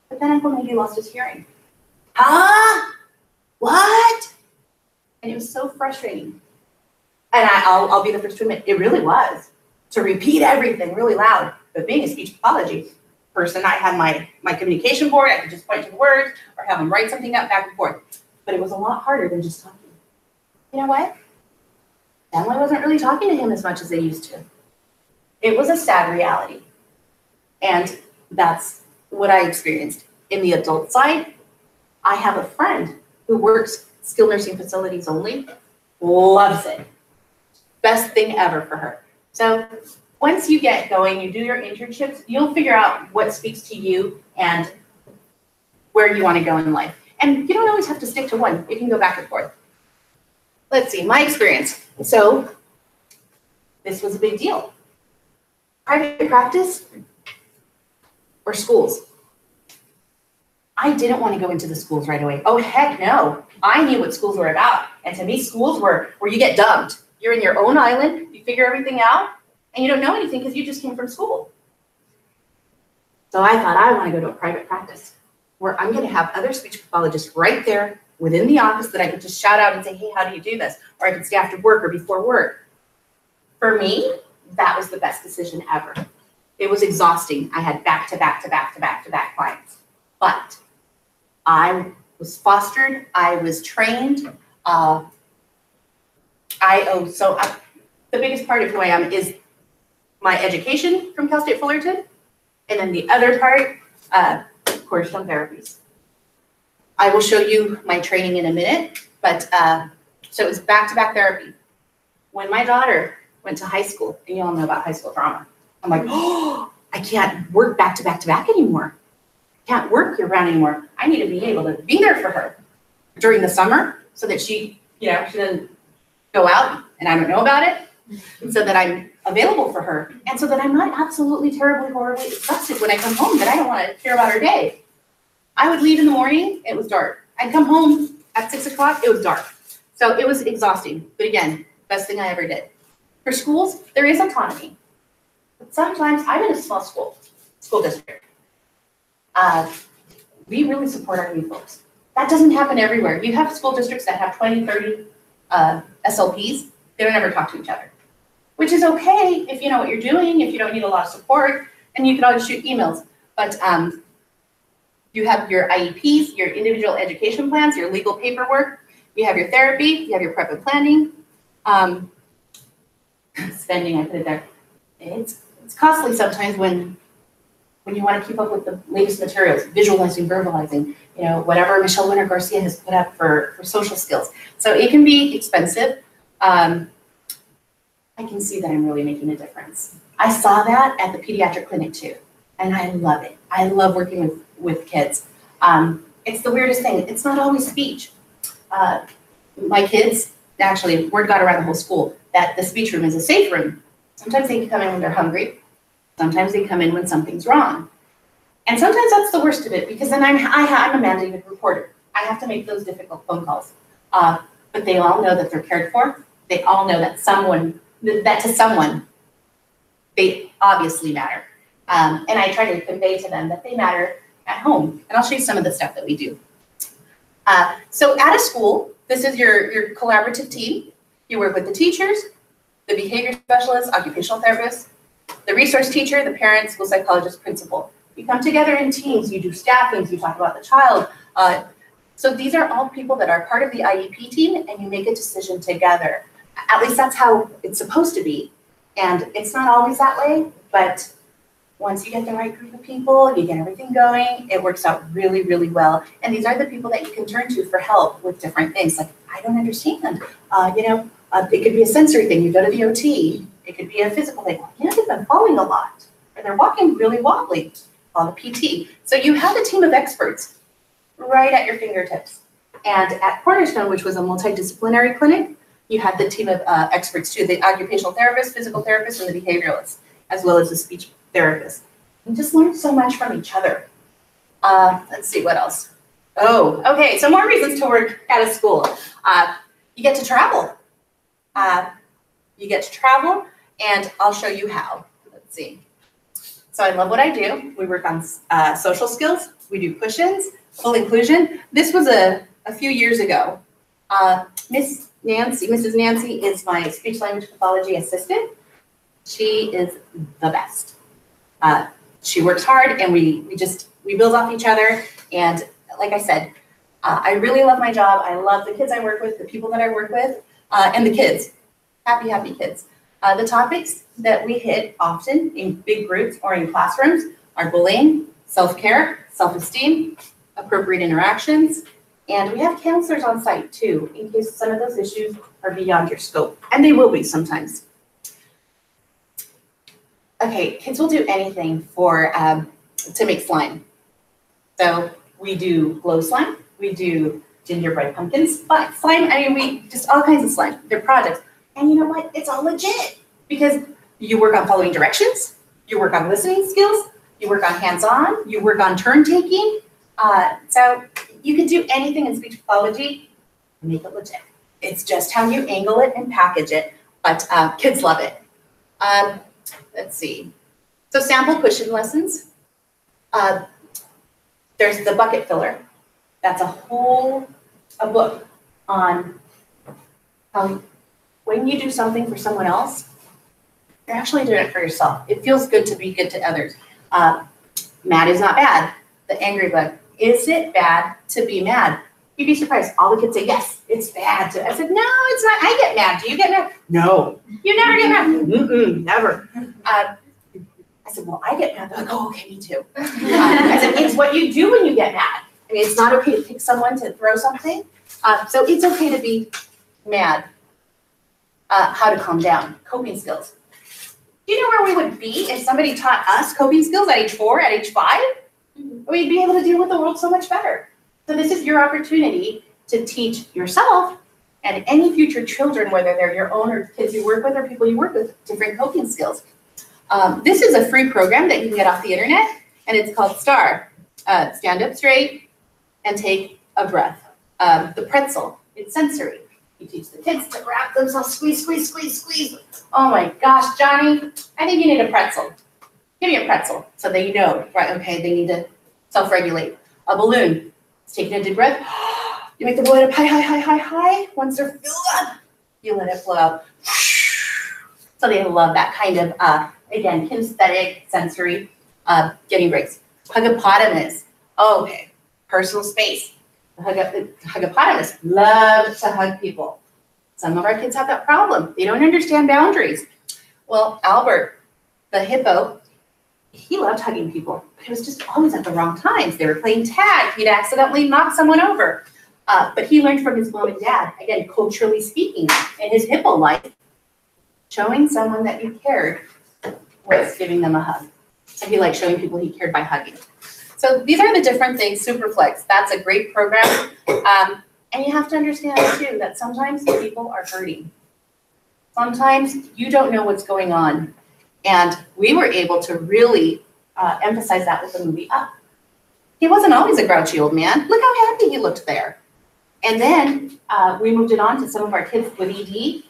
But then Uncle Nady lost his hearing. What? And it was so frustrating. And I'll be the first to admit, it really was. To repeat everything really loud. But being a speech pathology person, I had my communication board. I could just point to the words or have them write something up back and forth. But it was a lot harder than just talking. You know what? Family wasn't really talking to him as much as they used to. It was a sad reality. And that's what I experienced. In the adult side, I have a friend who works skilled nursing facilities only, loves it. Best thing ever for her. So once you get going, you do your internships, you'll figure out what speaks to you and where you want to go in life. And you don't always have to stick to one. You can go back and forth. Let's see, my experience. So this was a big deal. Private practice or schools? I didn't want to go into the schools right away. Oh, heck no. I knew what schools were about. And to me, schools were where you get dumped. You're in your own island, you figure everything out, and you don't know anything because you just came from school. So I thought I want to go to a private practice where I'm going to have other speech pathologists right there within the office that I could just shout out and say, hey, how do you do this? Or I could stay after work or before work. For me, that was the best decision ever. It was exhausting. I had back-to-back clients. But I was fostered. I was trained. The biggest part of who I am is my education from Cal State Fullerton. And then the other part, cornerstone therapies. I will show you my training in a minute, but so it was back-to-back therapy. When my daughter went to high school, and you all know about high school trauma, I'm like, oh, I can't work back-to-back anymore. I can't work year-round anymore. I need to be able to be there for her during the summer so that she doesn't go out and I don't know about it, and so that I'm available for her, and so that I'm not absolutely terribly, horribly exhausted when I come home that I don't want to hear about her day. I would leave in the morning, it was dark. I'd come home at 6 o'clock, it was dark. So it was exhausting, but again, best thing I ever did. For schools, there is autonomy. But sometimes I'm in a small school district. We really support our new folks. That doesn't happen everywhere. You have school districts that have 20, 30 SLPs. They don't ever talk to each other, which is okay if you know what you're doing, if you don't need a lot of support, and you can always shoot emails. But you have your IEPs, your individual education plans, your legal paperwork, you have your therapy, you have your prep and planning. Spending, I put it there. It's costly sometimes when you want to keep up with the latest materials, visualizing, verbalizing, whatever Michelle Winter Garcia has put up for social skills. So it can be expensive. I can see that I'm really making a difference. I saw that at the pediatric clinic too, and I love it. I love working with kids. And It's the weirdest thing. It's not always speech. My kids, actually, word got around the whole school that the speech room is a safe room. Sometimes they can come in when they're hungry. Sometimes they come in when something's wrong. And sometimes that's the worst of it, because then I'm a mandated reporter. I have to make those difficult phone calls. But they all know that they're cared for. They all know that to someone, they obviously matter. And I try to convey to them that they matter at home. And I'll show you some of the stuff that we do. So at a school, this is your collaborative team. You work with the teachers, the behavior specialists, occupational therapists, the resource teacher, the parents, school psychologist, principal. You come together in teams, you do staffings, you talk about the child. So these are all people that are part of the IEP team, and you make a decision together. At least that's how it's supposed to be. And it's not always that way, but once you get the right group of people, you get everything going, it works out really, really well. And these are the people that you can turn to for help with different things. Like, I don't understand. It could be a sensory thing. You go to the OT. It could be a physical thing. They've been falling a lot, or they're walking really wobbly. On the PT. So you have a team of experts right at your fingertips. And at Cornerstone, which was a multidisciplinary clinic, you had the team of experts too, the occupational therapist, physical therapist, and the behavioralist, as well as the speech therapist. You just learn so much from each other. Let's see, what else? Oh, okay, so more reasons to work at a school. You get to travel. And I'll show you how. Let's see. So I love what I do. We work on social skills. We do push-ins, full inclusion. This was a few years ago. Mrs. Nancy is my speech language pathology assistant. She is the best. She works hard, and we build off each other. And like I said, I really love my job. I love the kids I work with, the people that I work with, and the kids. Happy, happy kids. The topics that we hit often in big groups or in classrooms are bullying, self-care, self-esteem, appropriate interactions, and we have counselors on site too, in case some of those issues are beyond your scope, and they will be sometimes. Okay, kids will do anything to make slime. So we do glow slime, we do gingerbread pumpkins, but slime, we just all kinds of slime. They're projects. And you know what? It's all legit, because you work on following directions, you work on listening skills, you work on hands-on, you work on turn taking. So you can do anything in speech pathology, make it legit. It's just how you angle it and package it, but kids love it. Let's see. So sample push-in lessons. There's the bucket filler. That's a book on how when you do something for someone else, you're actually doing it for yourself. It feels good to be good to others. Mad is not bad. The angry bug. Is it bad to be mad? You'd be surprised. All the kids say, yes, it's bad. I said, no, it's not. I get mad. Do you get mad? No. You never get mad? Mm-mm, never. I said, well, I get mad. They're like, oh, okay, me too. I said, it's what you do when you get mad. It's not okay to pick someone to throw something. So it's okay to be mad. How to calm down, coping skills. Do you know where we would be if somebody taught us coping skills at age 4, at age 5? We'd be able to deal with the world so much better. So this is your opportunity to teach yourself and any future children, whether they're your own or kids you work with or people you work with, different coping skills. This is a free program that you can get off the internet, and it's called STAR. Stand up straight and take a breath. The pretzel, it's sensory. You teach the kids to grab themselves, squeeze, squeeze, squeeze, squeeze. Oh my gosh, Johnny, I think you need a pretzel. Give me a pretzel so that you know, right, okay, they need to self-regulate. A balloon, it's taking a deep breath. You make the balloon up high, high, high, high, high. Once they're filled up, you let it flow out. So they love that kind of, again, kinesthetic, sensory, getting breaks. Huggipotamus, okay, personal space. Huggipotamus love to hug people. Some of our kids have that problem. They don't understand boundaries. Well, Albert, the hippo, he loved hugging people, but it was just always at the wrong times. They were playing tag. He'd accidentally knock someone over. But he learned from his mom and dad, again, culturally speaking, in his hippo life, showing someone that you cared was giving them a hug. So he liked showing people he cared by hugging. So these are the different things. Superflex, that's a great program. And you have to understand too that sometimes people are hurting. Sometimes you don't know what's going on. And we were able to really emphasize that with the movie Up. He wasn't always a grouchy old man. Look how happy he looked there. And then we moved it on to some of our kids with ED,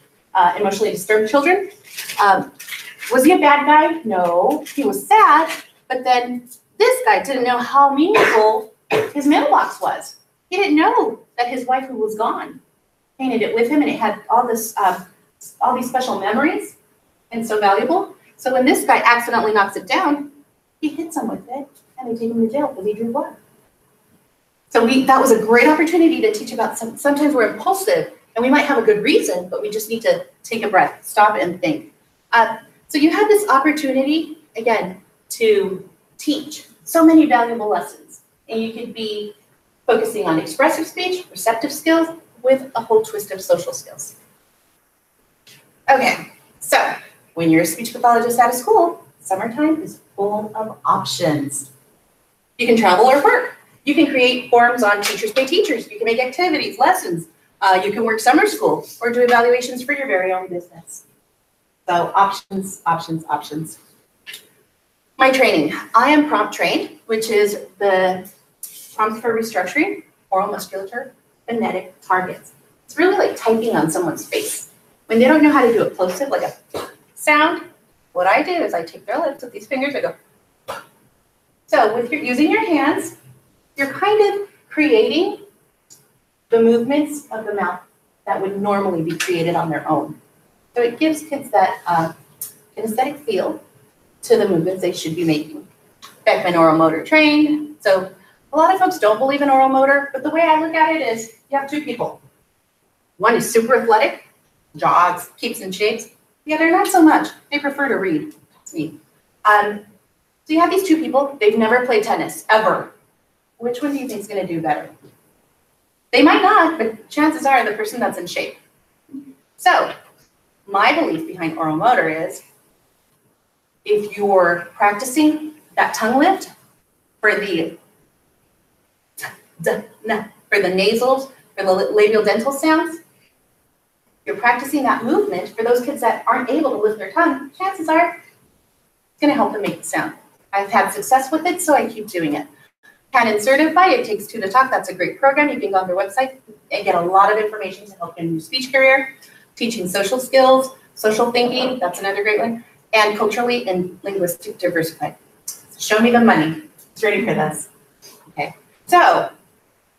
emotionally disturbed children. Was he a bad guy? No, he was sad. But then this guy didn't know how meaningful his mailbox was. He didn't know that his wife, who was gone, painted it with him, and it had all this, all these special memories, and so valuable. So when this guy accidentally knocks it down, he hits him with it, and they take him to jail because he drew blood. So that was a great opportunity to teach about sometimes we're impulsive, and we might have a good reason, but we just need to take a breath, stop and think. So you have this opportunity, again, to teach so many valuable lessons. And you could be focusing on expressive speech, receptive skills, with a whole twist of social skills. Okay, so when you're a speech pathologist out of school, summertime is full of options. You can travel or work. You can create forums on Teachers Pay Teachers. You can make activities, lessons. You can work summer school or do evaluations for your very own business. So options, options, options. My training. I am prompt trained, which is the prompts for restructuring, oral musculature, phonetic targets. It's really like typing on someone's face. When they don't know how to do a plosive, like a sound, what I do is I take their lips with these fingers, I go. So with using your hands, you're kind of creating the movements of the mouth that would normally be created on their own. So it gives kids that kinesthetic feel to the movements they should be making. Beckman oral motor trained. So a lot of folks don't believe in oral motor, but the way I look at it is you have two people. One is super athletic, jogs, keeps in shapes. The other not so much. They prefer to read. That's me. So you have these two people. They've never played tennis, ever. Which one do you think is going to do better? They might not, but chances are the person that's in shape. So my belief behind oral motor is if you're practicing that tongue lift for the nasals, for the labial dental sounds, you're practicing that movement for those kids that aren't able to lift their tongue, chances are it's going to help them make the sound. I've had success with it, so I keep doing it. Canon certified, it takes two to talk. That's a great program. You can go on their website and get a lot of information to help in your speech career, teaching social skills, social thinking, that's another great one, and culturally and linguistic diversified. Show me the money. It's ready for this. Okay, so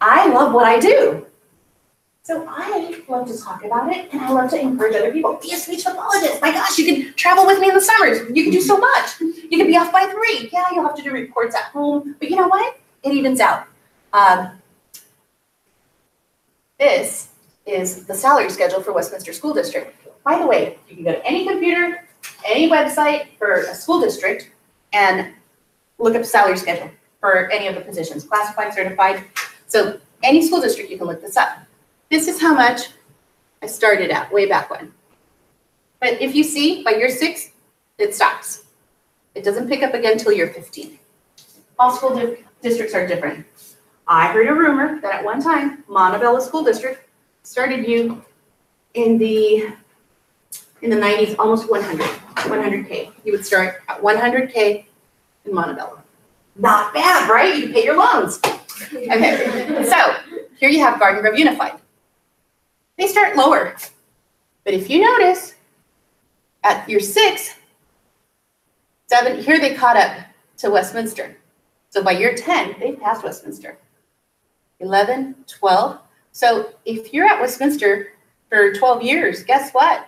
I love what I do. So I love to talk about it, and I love to encourage other people. Be a speech pathologist. My gosh, you can travel with me in the summers. You can do so much. You can be off by 3. Yeah, you'll have to do reports at home, but you know what? It evens out. This is the salary schedule for Westminster School District. By the way, you can go to any computer, any website for a school district, and look up salary schedule for any of the positions, classified, certified. So any school district, you can look this up. This is how much I started at way back when. But if you see, by year 6, it stops. It doesn't pick up again until year 15. All school districts are different. I heard a rumor that at one time, Montebello School District started you in the 90s, almost 100K. You would start at 100K in Montebello. Not bad, right? You pay your loans. Okay, so here you have Garden Grove Unified. They start lower. But if you notice, at year 6, 7, here they caught up to Westminster. So by year 10, they passed Westminster. 11, 12. So if you're at Westminster for 12 years, guess what?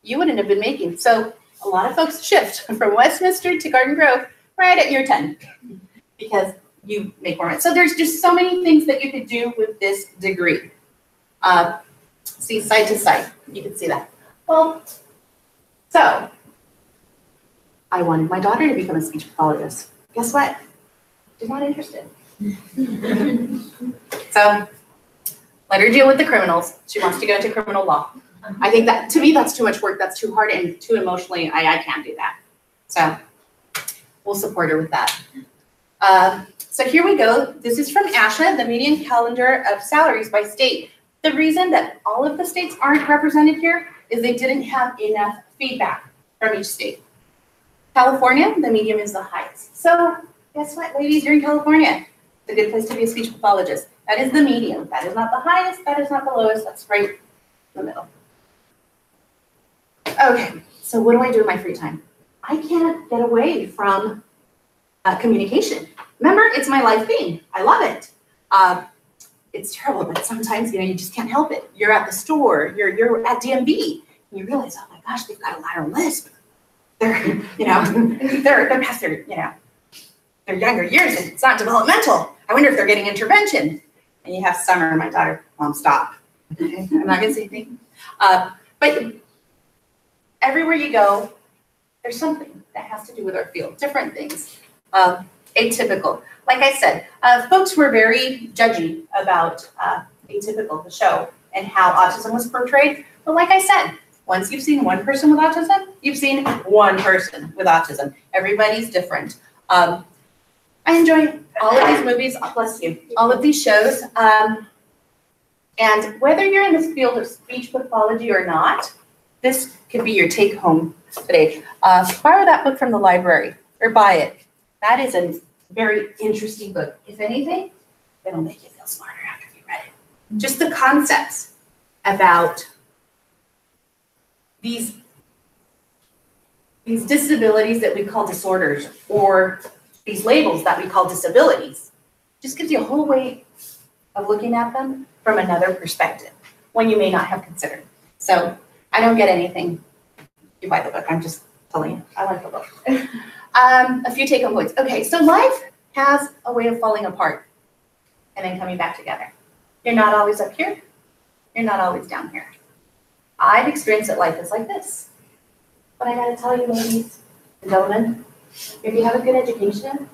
You wouldn't have been making. So a lot of folks shift from Westminster to Garden Grove right at year 10 because you make more money. So there's just so many things that you could do with this degree. See, side to side, you can see that. Well, so I wanted my daughter to become a speech pathologist. Guess what? She's not interested. So let her deal with the criminals. She wants to go into criminal law. I think that, to me, that's too much work. That's too hard and too emotionally. I can't do that. So we'll support her with that. So here we go. This is from ASHA, the median calendar of salaries by state. The reason that all of the states aren't represented here is they didn't have enough feedback from each state. California, the median is the highest. So guess what, ladies, you're in California. It's a good place to be a speech pathologist. That is the median. That is not the highest, that is not the lowest, that's right in the middle. Okay, so what do I do in my free time? I can't get away from communication. Remember, it's my life thing. I love it. It's terrible, but sometimes, you just can't help it. You're at the store, you're at DMV, and you realize, oh my gosh, they've got a lateral lisp. They're, they're past their, their younger years, and it's not developmental. I wonder if they're getting intervention. And you have Summer, my daughter, Mom, stop. Okay, I'm not gonna say anything. But everywhere you go, there's something that has to do with our field, different things. Atypical. Like I said, folks were very judgy about Atypical, the show, and how autism was portrayed. But like I said, once you've seen one person with autism, you've seen one person with autism. Everybody's different. I enjoy all of these movies, bless you, all of these shows. And whether you're in this field of speech pathology or not, this could be your take home today. Borrow that book from the library or buy it. That is a very interesting book. If anything, it'll make you feel smarter after you read it. Just the concepts about these disabilities that we call disorders, or these labels that we call disabilities, just gives you a whole way of looking at them from another perspective, one you may not have considered. So I don't get anything. You buy the book, I'm just telling you, I like the book. A few take-home points. Okay, so life has a way of falling apart and then coming back together. You're not always up here. You're not always down here. I've experienced that life is like this. But I gotta tell you, ladies and gentlemen, if you have a good education,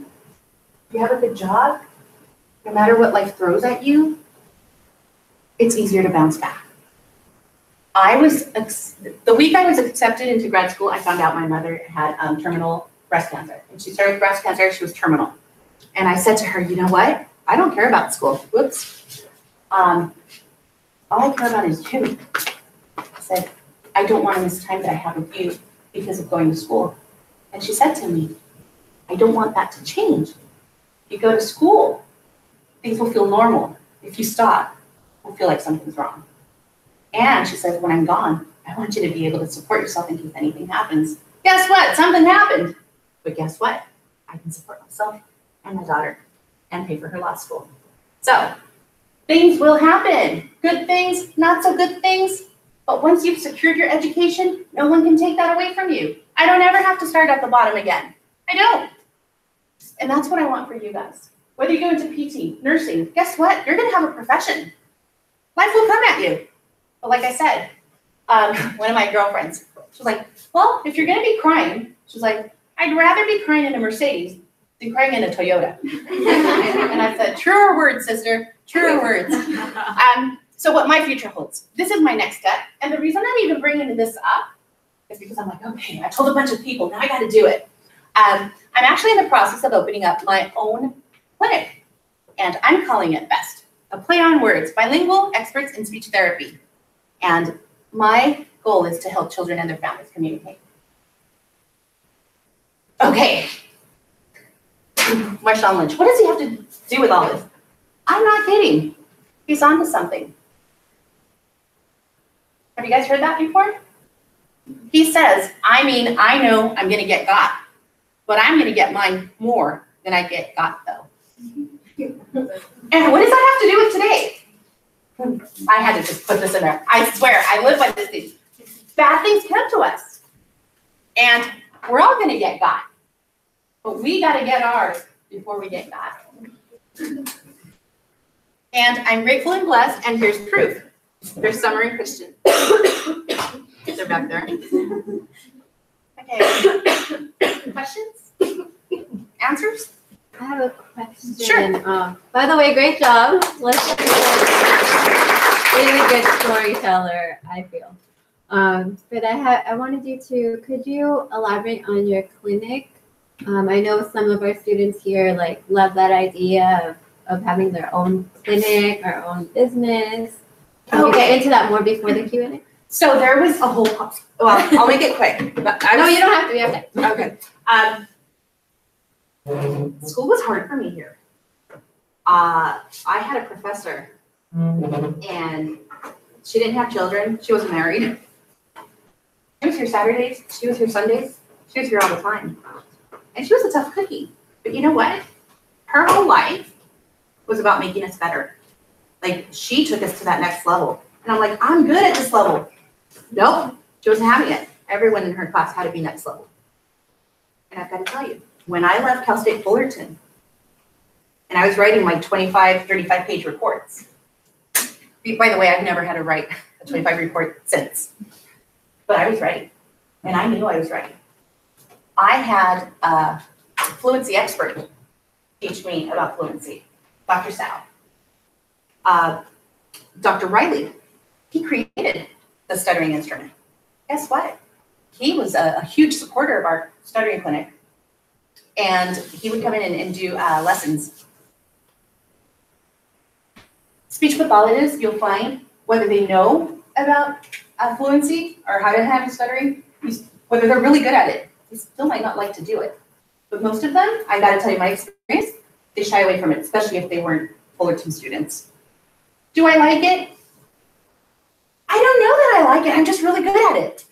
if you have a good job, no matter what life throws at you, it's easier to bounce back. The week I was accepted into grad school, I found out my mother had terminal breast cancer. And she started with breast cancer, she was terminal. And I said to her, you know what? I don't care about school. Whoops. All I care about is you. I said, I don't want to miss time that I have with you because of going to school. And she said to me, I don't want that to change. If you go to school, things will feel normal. If you stop, we'll feel like something's wrong. And she said, when I'm gone, I want you to be able to support yourself in case anything happens. Guess what? Something happened. But guess what? I can support myself and my daughter and pay for her law school. So things will happen. Good things, not so good things. But once you've secured your education, no one can take that away from you. I don't ever have to start at the bottom again. I don't. And that's what I want for you guys. Whether you go into PT, nursing, guess what? You're going to have a profession. Life will come at you. But like I said, one of my girlfriends, she was like, well, if you're going to be crying, she's like, I'd rather be crying in a Mercedes than crying in a Toyota. And I said, truer words, sister, truer words. So what my future holds, this is my next step. And the reason I'm even bringing this up is because I'm like, okay, I told a bunch of people, now I got to do it. I'm actually in the process of opening up my own clinic. And I'm calling it BEST, a play on words, bilingual experts in speech therapy. And my goal is to help children and their families communicate. Okay. Marshawn Lynch, what does he have to do with all this? I'm not kidding. He's on to something. Have you guys heard that before? He says, I know I'm going to get got, but I'm going to get mine more than I get got, though. And what does that have to do with today? I had to just put this in there. I swear, I live by this thing. Bad things come to us. And we're all going to get got. But we got to get ours before we get got. And I'm grateful and blessed, and here's proof. There's Summer and Christian. They're back there. Okay. Questions? Answers? I have a question. Sure. By the way, great job. Really good storyteller, I feel. But I wanted you to, could you elaborate on your clinic I know some of our students here like love that idea of having their own clinic, our own business. Can we get into that more before the Q&A? So there was a whole, well, I'll make it quick. But No, you don't have to. We have to. Okay. School was hard for me here. I had a professor, and she didn't have children. She wasn't married. She was here Saturdays. She was here Sundays. She was here all the time. And she was a tough cookie. But you know what? Her whole life was about making us better. Like, she took us to that next level. And I'm like, I'm good at this level. Nope, she wasn't having it. Everyone in her class had to be next level. And I've got to tell you, when I left Cal State Fullerton, and I was writing like 25, 35-page reports. By the way, I've never had to write a 25 report since. But I was writing, and I knew I was writing. I had a fluency expert teach me about fluency, Dr. Sal. Dr. Riley, he created the stuttering instrument. Guess what? He was a huge supporter of our stuttering clinic, and he would come in and do lessons. Speech pathologists, you'll find, whether they know about fluency or how to handle stuttering, whether they're really good at it, they still might not like to do it. But most of them, I gotta tell you my experience, they shy away from it, especially if they weren't Fullerton students. Do I like it? I don't know that I like it. I'm just really good at it.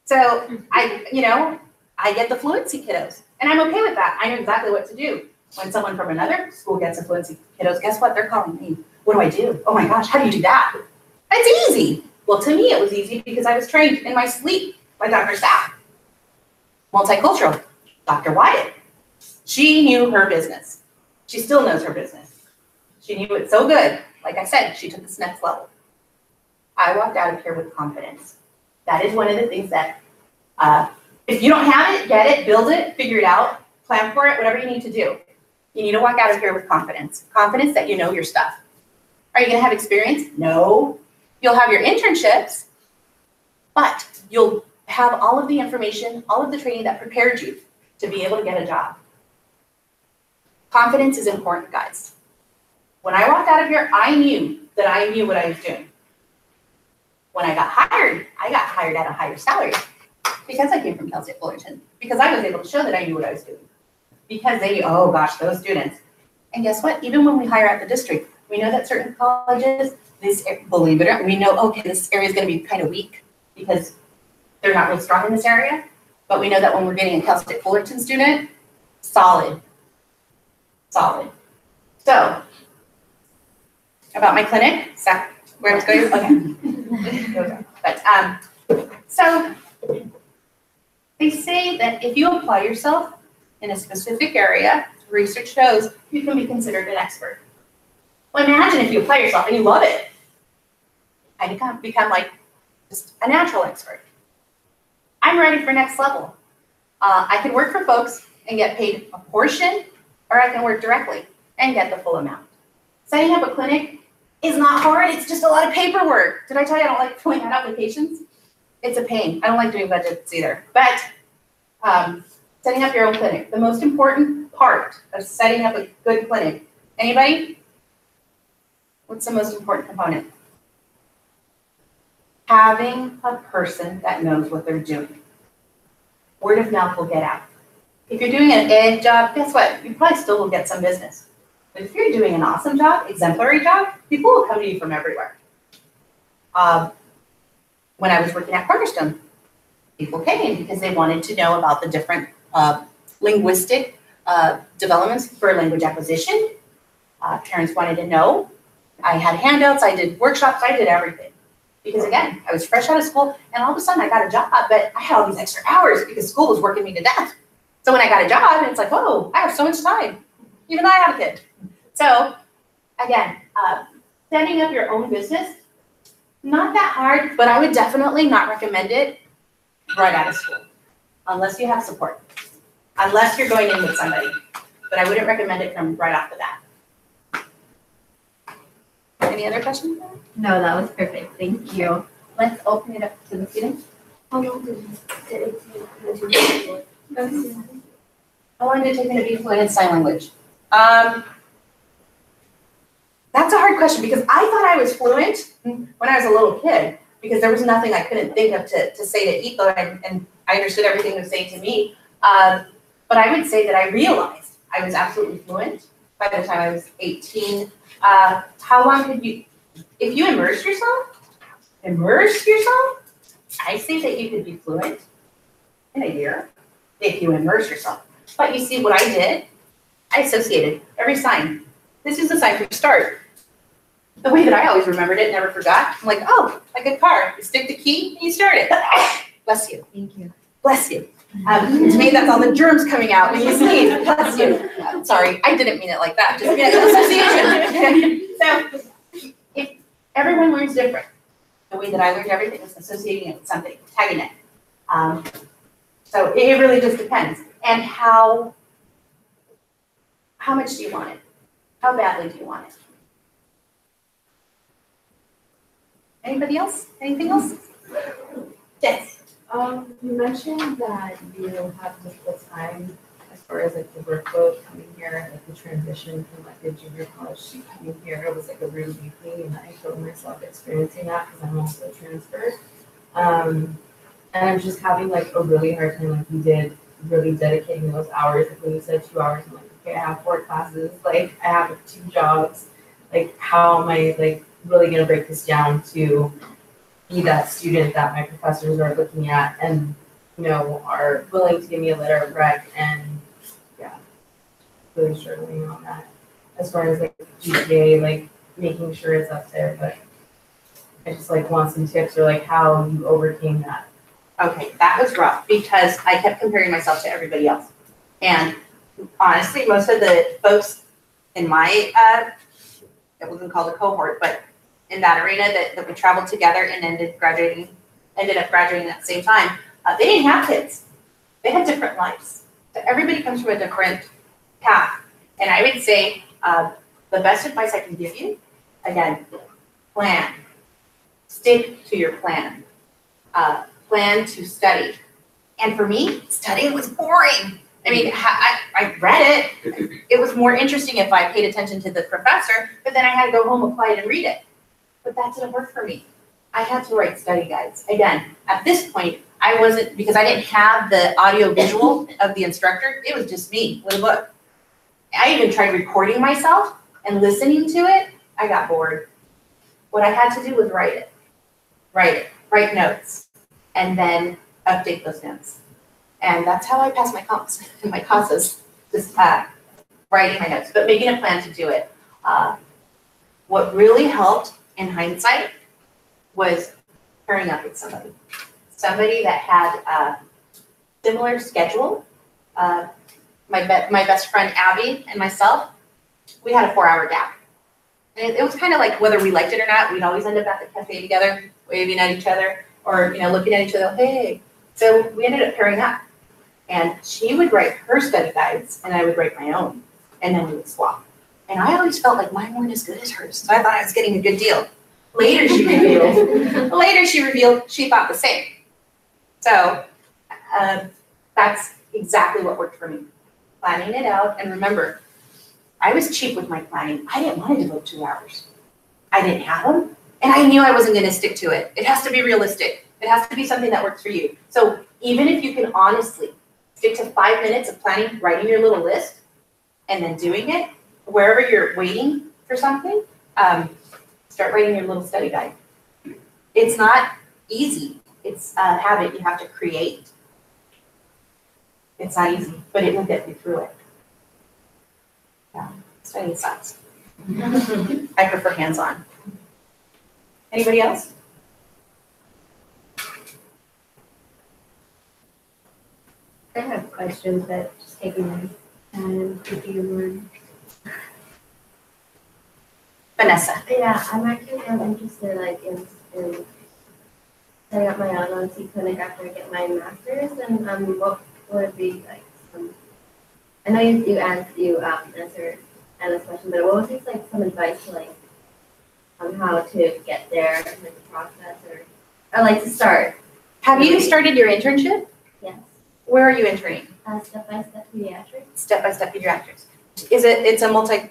So I get the fluency kiddos, and I'm okay with that. I know exactly what to do. When someone from another school gets a fluency kiddos, guess what? They're calling me. What do I do? Oh my gosh, how do you do that? That's easy. Well, to me, it was easy because I was trained in my sleep by Dr. Sapp. Multicultural, Dr. Wyatt. She knew her business. She still knows her business. She knew it so good. Like I said, she took this next level. I walked out of here with confidence. That is one of the things that, if you don't have it, get it, build it, figure it out, plan for it, whatever you need to do. You need to walk out of here with confidence. Confidence that you know your stuff. Are you gonna have experience? No. You'll have your internships, but you'll have all of the information, all of the training that prepared you to be able to get a job. Confidence is important, guys. When I walked out of here, I knew that I knew what I was doing. When I got hired at a higher salary because I came from Cal State Fullerton, because I was able to show that I knew what I was doing. Because they knew, oh gosh, those students. And guess what? Even when we hire at the district, we know that certain colleges, believe it or not, we know, okay, this area is going to be kind of weak because they're not really strong in this area. But we know that when we're getting a Cal State Fullerton student, solid. Solid. So, about my clinic, is that where I was going? Okay. But, so, they say that if you apply yourself in a specific area, research shows you can be considered an expert. Well, imagine if you apply yourself and you love it. And you become like just a natural expert. I'm ready for next level. I can work for folks and get paid a portion, or I can work directly and get the full amount. Setting up a clinic is not hard. It's just a lot of paperwork. Did I tell you I don't like filling out applications? It's a pain. I don't like doing budgets either. But setting up your own clinic, the most important part of setting up a good clinic. Anybody? What's the most important component? Having a person that knows what they're doing. Word of mouth will get out. If you're doing an ed job, guess what? You probably still will get some business. But if you're doing an awesome job, exemplary job, people will come to you from everywhere. When I was working at Cornerstone, people came because they wanted to know about the different linguistic developments for language acquisition. Parents wanted to know. I had handouts, I did workshops, I did everything. Because again, I was fresh out of school and all of a sudden I got a job, but I had all these extra hours because school was working me to death. So when I got a job, it's like, whoa, I have so much time. Even I have a kid. So again, setting up your own business, not that hard, but I would definitely not recommend it right out of school, unless you have support, unless you're going in with somebody. But I wouldn't recommend it from right off the bat. Any other questions? No, that was perfect. Thank you. Let's open it up to the students. How long did it take you to I wanted to take me to be fluent in sign language. That's a hard question because I thought I was fluent when I was a little kid because there was nothing I couldn't think of to say to Etho, and I understood everything he was saying to me. But I would say that I realized I was absolutely fluent by the time I was 18. How long could you, if you immerse yourself, I say that you could be fluent in a year if you immerse yourself. But you see what I did? I associated every sign. This is the sign for start. The way that I always remembered it, never forgot. I'm like, oh, like a car. You stick the key and you start it. Bless you. Thank you. Bless you. To me, that's all the germs coming out when you sneeze. Bless you. Sorry, I didn't mean it like that. Just association. So if everyone learns different, the way that I learned everything was associating it with something, tagging it. So it really just depends. And how much do you want it? How badly do you want it? Anybody else? Anything else? Yes. You mentioned that you have a difficult time as far as like the workload coming here, like the transition from like the junior college to coming here. It was like a really big thing, and I feel myself experiencing that because I'm also transferred. And I'm just having like a really hard time, like you did, really dedicating those hours. Like when you said 2 hours, I'm like, okay, I have 4 classes, like I have 2 jobs. Like how am I like really gonna break this down to be that student that my professors are looking at and, you know, are willing to give me a letter of rec, and yeah, really struggling on that. As far as like GPA, like making sure it's up there, but I just like want some tips or like how you overcame that. Okay, that was rough because I kept comparing myself to everybody else. And honestly, most of the folks in my, it wasn't called a cohort, but in that arena that we traveled together and ended up graduating at the same time, they didn't have kids. They had different lives. So everybody comes from a different path. And I would say the best advice I can give you, again, plan. Stick to your plan. Plan to study. And for me, studying was boring. I mean, I read it. It was more interesting if I paid attention to the professor, but then I had to go home, apply it, and read it. But that didn't work for me. I had to write study guides. Again, at this point, I wasn't, because I didn't have the audio visual of the instructor, it was just me with a book. I even tried recording myself and listening to it. I got bored. What I had to do was write write notes, and then update those notes. And that's how I passed my comps and my CASAs, just writing my notes, but making a plan to do it. What really helped in hindsight was pairing up with somebody that had a similar schedule. My best friend Abby and myself, we had a 4-hour gap. And it was kind of like whether we liked it or not, we'd always end up at the cafe together, waving at each other, or looking at each other, hey. So we ended up pairing up. And she would write her study guides, and I would write my own, and then we would swap. And I always felt like mine weren't as good as hers, so I thought I was getting a good deal. Later she revealed she thought the same. So that's exactly what worked for me. Planning it out, and remember, I was cheap with my planning. I didn't want to devote 2 hours. I didn't have them, and I knew I wasn't going to stick to it. It has to be realistic. It has to be something that works for you. So even if you can honestly stick to 5 minutes of planning, writing your little list, and then doing it, wherever you're waiting for something, start writing your little study guide. It's not easy. It's a habit you have to create. It's not easy, but it will get you through it. Yeah, studying sucks. I prefer hands-on. Anybody else? I have questions, but just taking my time if you would. Vanessa. Yeah, I'm actually interested in setting up my LLC clinic after I get my master's, and what would be like some, I know you answered Anna's question, but what would be like some advice to on how to get there, like the process, or like to start? Have you started your internship? Yes. Where are you interning? Step-by-step pediatrics. Step-by-step pediatrics. It's a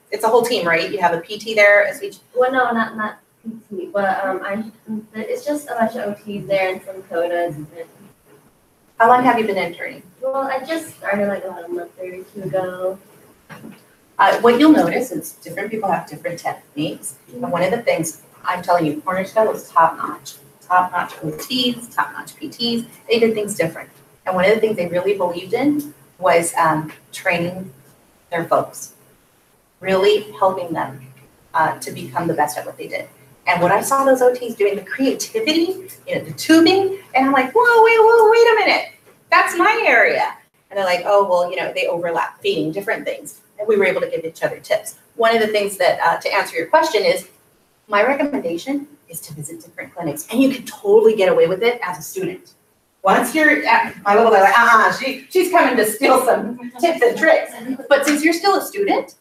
it's a whole team, right? You have a PT there, a speech. Well, no, not PT, but it's just a bunch of OTs there and some codas. And, How long have you been interning? well, I just started like about a month or two ago. What you'll notice is different people have different techniques. And one of the things I'm telling you, Cornerstone was top-notch. Top-notch OTs, top-notch PTs. They did things different. And one of the things they really believed in was training their folks, really helping them to become the best at what they did. And when I saw those OTs doing the creativity, the tubing, and I'm like, whoa, wait a minute. That's my area. And they're like, oh, well, they overlap, feeding, different things. And we were able to give each other tips. One of the things that, to answer your question is, my recommendation is to visit different clinics. And you can totally get away with it as a student. Once you're at my level, they're like, she's coming to steal some tips and tricks. But since you're still a student,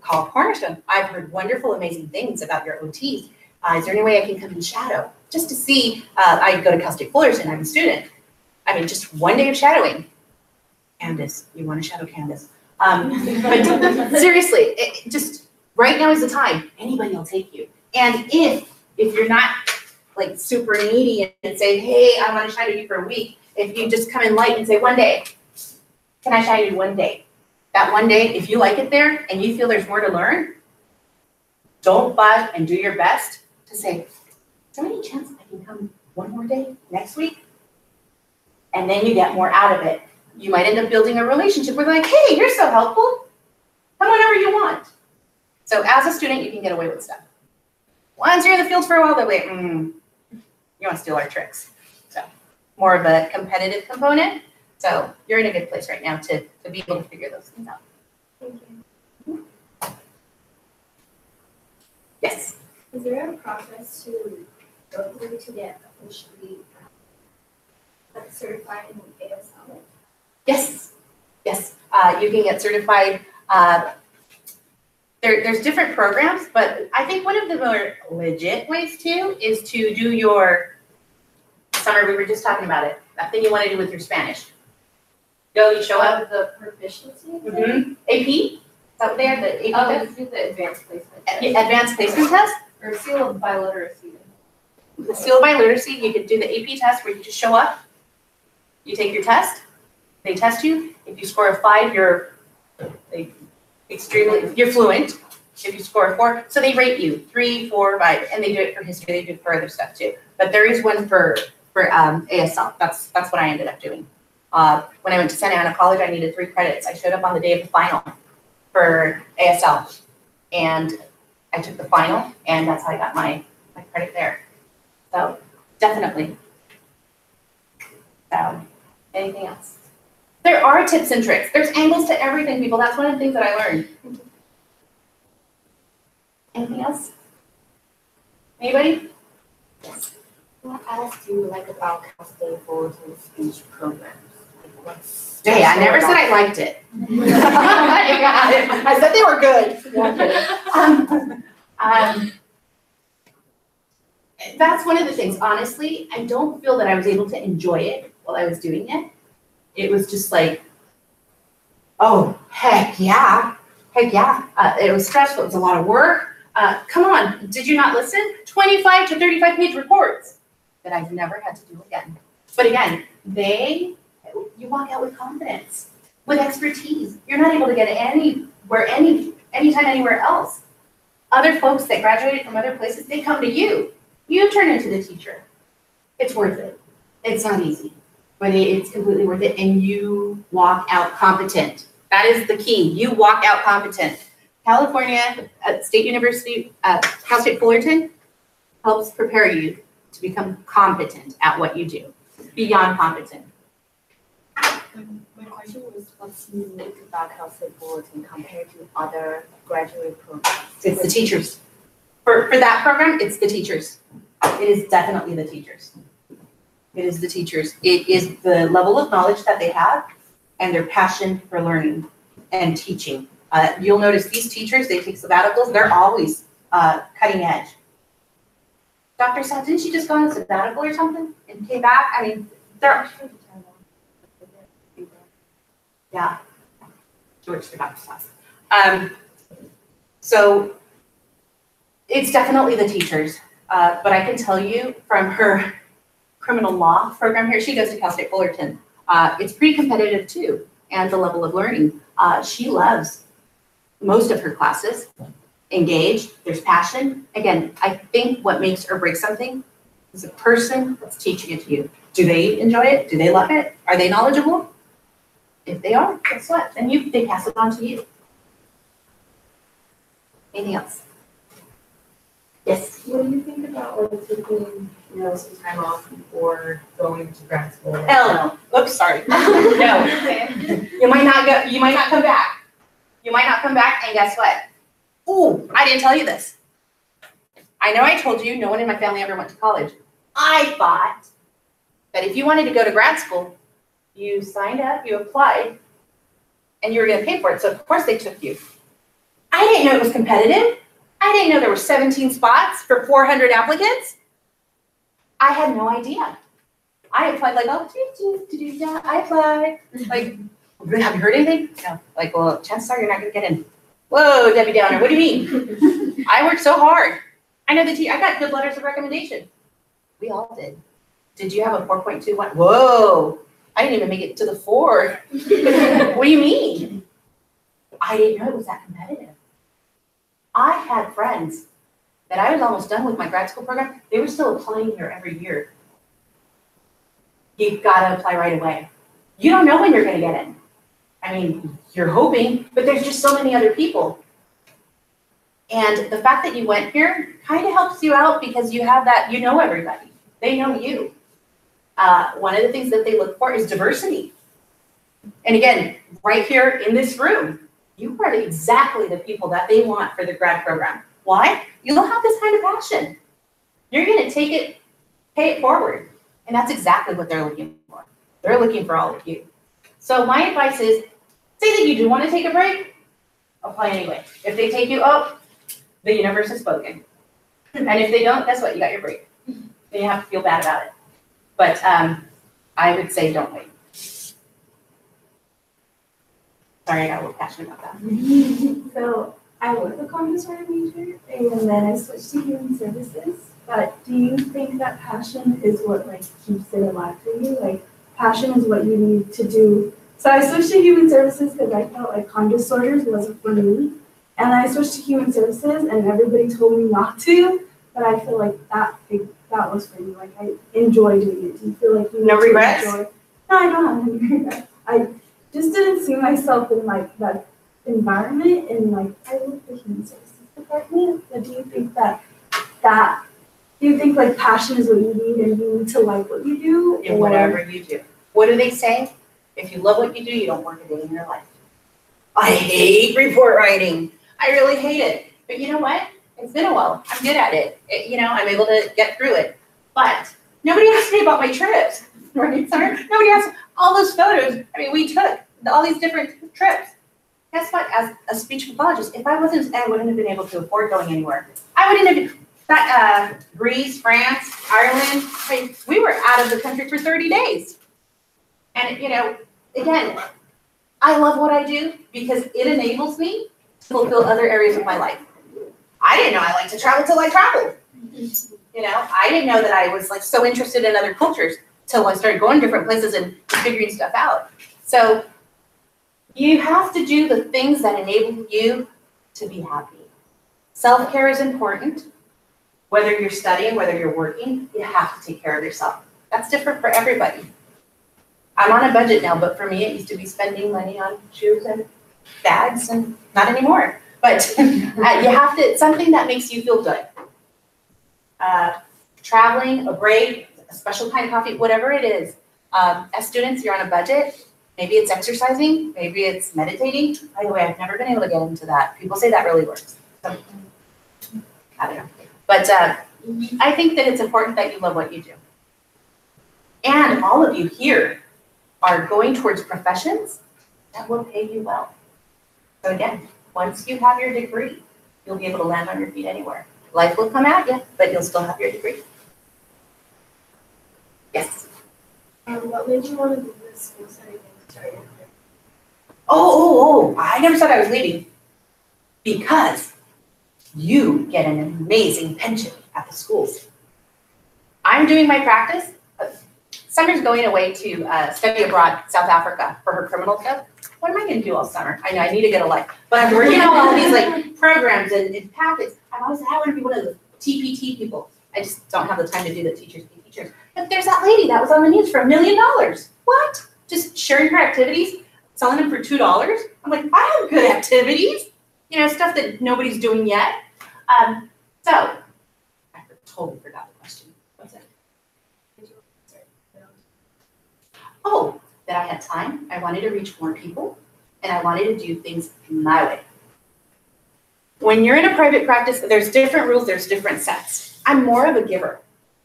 call Cornerstone. I've heard wonderful, amazing things about your OTs. Is there any way I can come and shadow? Just to see, I go to Cal State Fullerton, I'm a student. I mean, just one day of shadowing. Candace, you want to shadow Candace. But seriously, just right now is the time. Anybody will take you. And if you're not like super needy and say, hey, I want to shadow you for a week, if you just come in light and say, one day, can I shadow you one day? That one day, if you like it there and you feel there's more to learn, don't budge and do your best to say, is there any chance I can come one more day next week? And then you get more out of it. You might end up building a relationship where they're like, hey, you're so helpful. Come whenever you want. So as a student, you can get away with stuff. Once you're in the field for a while, they're like, you want to steal our tricks. So more of a competitive component. So you're in a good place right now to be able to figure those things out. Thank you. Yes? Is there a process to go through to get officially certified in ASL? Yes. Yes. You can get certified. There's different programs, but I think one of the more legit ways too is to do your summer. We were just talking about it. That thing you want to do with your Spanish. You show up. The proficiency? Mm-hmm. AP? Is that what they have? The AP test? You do the advanced placement test. Advanced placement test? Or seal of biliteracy. The seal by literacy, you can do the AP test where you just show up, you take your test, they test you. If you score a 5, you're fluent. If you score a 4, so they rate you 3, 4, 5, and they do it for history, they do it for other stuff too. But there is one for ASL. That's what I ended up doing. When I went to Santa Ana College, I needed 3 credits. I showed up on the day of the final for ASL, and I took the final, and that's how I got my credit there. So definitely. So anything else? There are tips and tricks. There's angles to everything, people. That's one of the things that I learned. Anything else? Anybody? Yes. I want to ask you about Cal State Fullerton speech programs. Hey, I never said I liked it. I said they were good. No, I'm kidding. That's one of the things. Honestly, I don't feel that I was able to enjoy it while I was doing it. It was just like, oh, heck yeah. Heck yeah. It was stressful. It was a lot of work. Come on. Did you not listen? 25 to 35 page reports that I've never had to do again. But again, you walk out with confidence, with expertise. You're not able to get it anytime, anywhere else. Other folks that graduated from other places, they come to you. You turn into the teacher. It's worth it. It's not easy, but it's completely worth it. And you walk out competent. That is the key. You walk out competent. California State University, Cal State Fullerton helps prepare you to become competent at what you do, beyond competent. My question was, what's unique about Cal State Fullerton compared to other graduate programs? It's the teachers. For that program, it's the teachers. It is definitely the teachers. It is the teachers. It is the level of knowledge that they have and their passion for learning and teaching. You'll notice these teachers, they take sabbaticals, they're always cutting edge. Dr. Sal, didn't she just go on a sabbatical or something and came back? I mean, There. Yeah. George forgot to stop. So it's definitely the teachers, but I can tell you from her criminal law program here, she goes to Cal State Fullerton. It's pretty competitive too, and the level of learning. She loves most of her classes, engaged, there's passion. Again, I think what makes or breaks something is the person that's teaching it to you. Do they enjoy it? Do they love it? Are they knowledgeable? If they are, guess what? Then they pass it on to you. Anything else? Yes. What do you think about like taking, some time off before going to grad school? Hell no. Oops, sorry. No. You might not go, you might not come back. You might not come back, and guess what? Ooh, I didn't tell you this. I know I told you no one in my family ever went to college. I thought that if you wanted to go to grad school, you signed up, you applied, and you were going to pay for it. So of course they took you. I didn't know it was competitive. I didn't know there were 17 spots for 400 applicants. I had no idea. I applied like, yeah, I applied. Like, have you heard anything? No. Like, well, chances are you're not going to get in. Whoa, Debbie Downer, what do you mean? I worked so hard. I know I got good letters of recommendation. We all did. Did you have a 4.21? Whoa, I didn't even make it to the 4. What do you mean? I didn't know it was that competitive. I had friends that I was almost done with my grad school program. They were still applying here every year. You've got to apply right away. You don't know when you're going to get in. I mean, you're hoping, but there's just so many other people. And the fact that you went here kind of helps you out because you have that, you know everybody. They know you. One of the things that they look for is diversity. And again, right here in this room, you are exactly the people that they want for the grad program. Why? You'll have this kind of passion. You're going to take it, pay it forward. And that's exactly what they're looking for. They're looking for all of you. So my advice is, say that you do want to take a break, apply anyway. If they take you up, the universe has spoken. And if they don't, guess what? You got your break. Then you have to feel bad about it. But I would say don't wait. Sorry, I got a little passionate about that. So I was a commerce major, and then I switched to human services. But do you think that passion is what keeps it alive for you? Like passion is what you need to do. So I switched to human services because I felt like conduct disorders wasn't for me. And I switched to human services, and everybody told me not to. But I feel like that was for me. Like I enjoy doing it. Do you feel like you no regrets? No, I don't have any regrets. I just didn't see myself in that environment, and I love the human services department. But do you think do you think passion is what you need, and you need to like what you do? In whatever you do. What do they say? If you love what you do, you don't work a day in your life. I hate report writing. I really hate it. But you know what? It's been a while. I'm good at it. I'm able to get through it. But nobody asked me about my trips, right, sir? Nobody asked all those photos. I mean, we took all these different trips. Guess what? As a speech pathologist, if I wouldn't have been able to afford going anywhere. I wouldn't have been. Greece, France, Ireland. We were out of the country for 30 days. And, again, I love what I do because it enables me to fulfill other areas of my life. I didn't know I liked to travel till I traveled. I didn't know that I was so interested in other cultures till I started going different places and figuring stuff out. So you have to do the things that enable you to be happy. Self-care is important. Whether you're studying, whether you're working, you have to take care of yourself. That's different for everybody. I'm on a budget now, but for me, it used to be spending money on shoes and bags, and not anymore. But you have to, something that makes you feel good. Traveling, a break, a special kind of coffee, whatever it is. As students, you're on a budget. Maybe it's exercising, maybe it's meditating. By the way, I've never been able to get into that. People say that really works. So, I don't know. But I think that it's important that you love what you do. And all of you here are going towards professions that will pay you well. So again, once you have your degree, you'll be able to land on your feet anywhere. Life will come at you, but you'll still have your degree. Yes? What what made you want to leave this school setting and start your career? I never said I was leaving. Because you get an amazing pension at the schools. I'm doing my practice. Summer's going away to study abroad, South Africa, for her criminal stuff. What am I going to do all summer? I know I need to get a life, but I'm working on all these like programs and packets. I want to be one of the TPT people. I just don't have the time to do the teachers be teachers. But there's that lady that was on the news for $1 million. What? Just sharing her activities, selling them for $2. I'm like, I have good activities. You know, stuff that nobody's doing yet. So I totally forgot the question. What's it? Oh, that I had time. I wanted to reach more people, and I wanted to do things my way. When you're in a private practice, there's different rules, there's different sets. I'm more of a giver.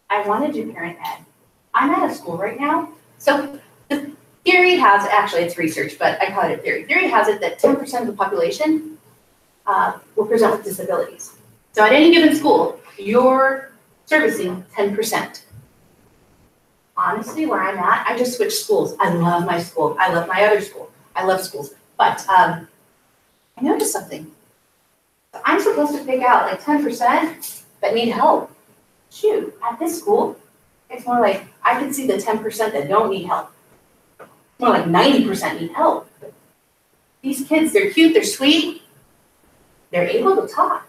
I want to do parent ed. I'm at a school right now, so the theory has, actually it's research, but I call it a theory. Theory has it that 10% of the population will present with disabilities. So at any given school, you're servicing 10%. Honestly, where I'm at, I just switched schools. I love my school. I love my other school. I love schools. But I noticed something. I'm supposed to pick out like 10% that need help. Shoot, at this school, it's more like I can see the 10% that don't need help. More like 90% need help. These kids, they're cute, they're sweet, they're able to talk.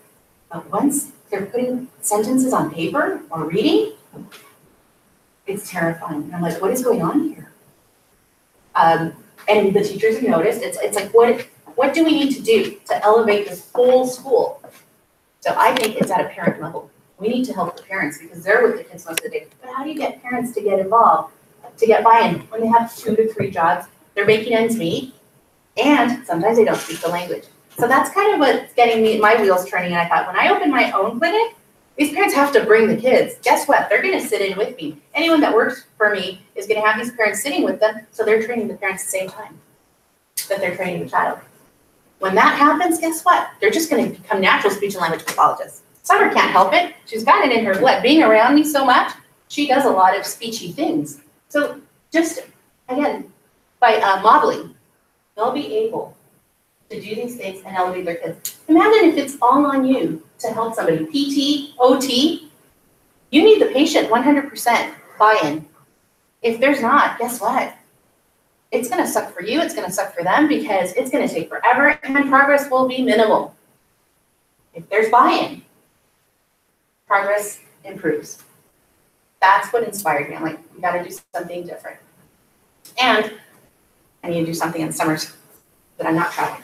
But once they're putting sentences on paper or reading, it's terrifying. And I'm like, what is going on here? And the teachers have noticed, it's like, what do we need to do to elevate this whole school? So I think it's at a parent level. We need to help the parents because they're with the kids most of the day. But how do you get parents to get involved, to get buy-in when they have 2 to 3 jobs? They're making ends meet, and sometimes they don't speak the language. So that's kind of what's getting my wheels turning. And I thought, when I open my own clinic, these parents have to bring the kids. Guess what? They're going to sit in with me. Anyone that works for me is going to have these parents sitting with them, so they're training the parents at the same time that they're training the child. When that happens, guess what? They're just going to become natural speech and language pathologists. Summer can't help it. She's got it in her blood. Being around me so much, she does a lot of speechy things. So just, again, by modeling, they'll be able to do these things and elevate their kids. Imagine if it's all on you to help somebody. PT, OT, you need the patient 100% buy-in. If there's not, guess what? It's going to suck for you, it's going to suck for them because it's going to take forever and progress will be minimal. If there's buy-in, progress improves. That's what inspired me. I'm like, we got to do something different. And I need to do something in the summers that I'm not traveling.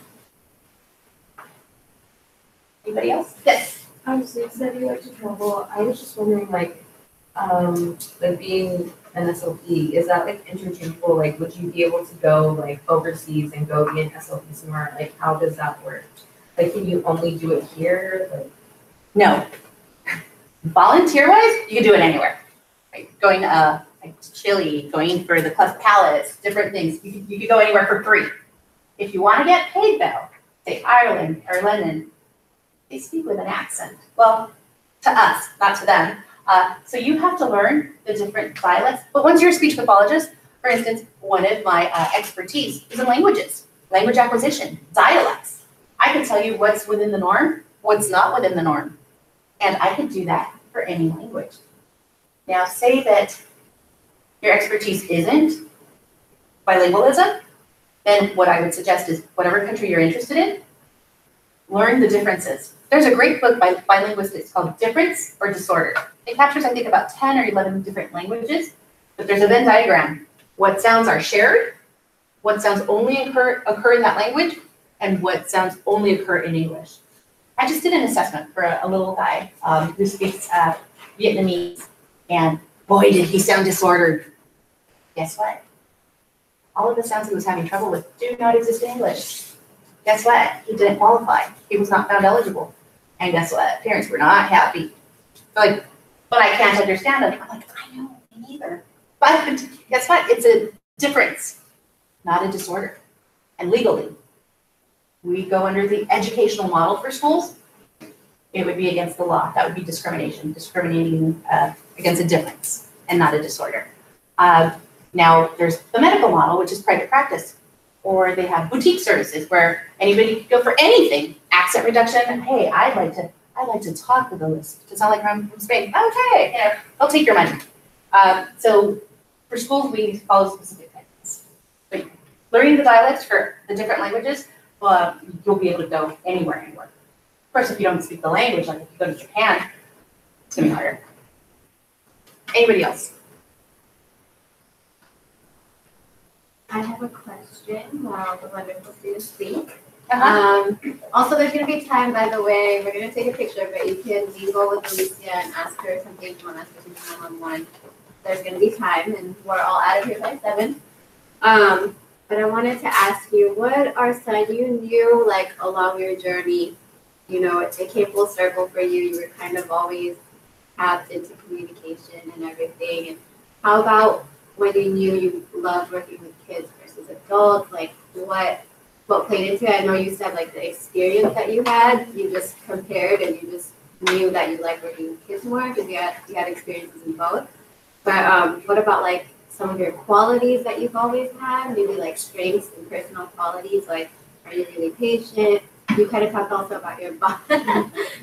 Anybody else? Yes. You said you like to travel. I was just wondering, like being an SLP, is that like interchangeable? Like, would you be able to go like overseas and go be an SLP somewhere? Like, how does that work? Like, can you only do it here? Like, no. Volunteer-wise, you can do it anywhere. Like going to Chile, going for the cleft palates, different things. You could go anywhere for free. If you want to get paid though, say Ireland or London, they speak with an accent. Well, to us, not to them. So you have to learn the different dialects. But once you're a speech pathologist, for instance, one of my expertise is in languages, language acquisition, dialects. I can tell you what's within the norm, what's not within the norm. And I could do that for any language. Now, say that your expertise isn't bilingualism, then what I would suggest is whatever country you're interested in, learn the differences. There's a great book by linguists called Difference or Disorder. It captures, I think, about 10 or 11 different languages, but there's a Venn diagram. What sounds are shared, what sounds only occur in that language, and what sounds only occur in English. I just did an assessment for a little guy who speaks Vietnamese, and boy, did he sound disordered. Guess what? All of the sounds he was having trouble with do not exist in English. Guess what? He didn't qualify. He was not found eligible. And guess what? Parents were not happy. Like, but I can't understand them. I'm like, I know, me neither. But guess what? It's a difference, not a disorder. And legally, we go under the educational model for schools. It would be against the law. That would be discrimination, discriminating against a difference and not a disorder. Now there's the medical model, which is private practice. Or they have boutique services where anybody can go for anything. Accent reduction, hey, I'd like to talk with a lisp to sound like I'm from Spain. Okay, yeah, I'll take your money. So for schools, we follow specific things. But learning the dialects for the different languages, you'll be able to go anywhere. Of course, if you don't speak the language, like if you go to Japan, it's gonna be harder. Anybody else? I have a question while the wonderful students speak. Uh-huh. Also, there's going to be time, by the way. We're going to take a picture, but you can mingle with Alicia and ask her something if you want to ask her something one-on-one. There's going to be time, and we're all out of here by 7. But I wanted to ask you, what are some you knew, like, along your journey, you know, it came full circle for you. You were kind of always tapped into communication and everything. And how about when you knew you loved working with kids versus adults? Like, what played into it? I know you said, like, the experience that you had, you just compared and you just knew that you liked working with kids more because you had experiences in both. But what about, like, some of your qualities that you've always had, maybe like strengths and personal qualities? Like, are you really patient? You kind of talked also about your boss.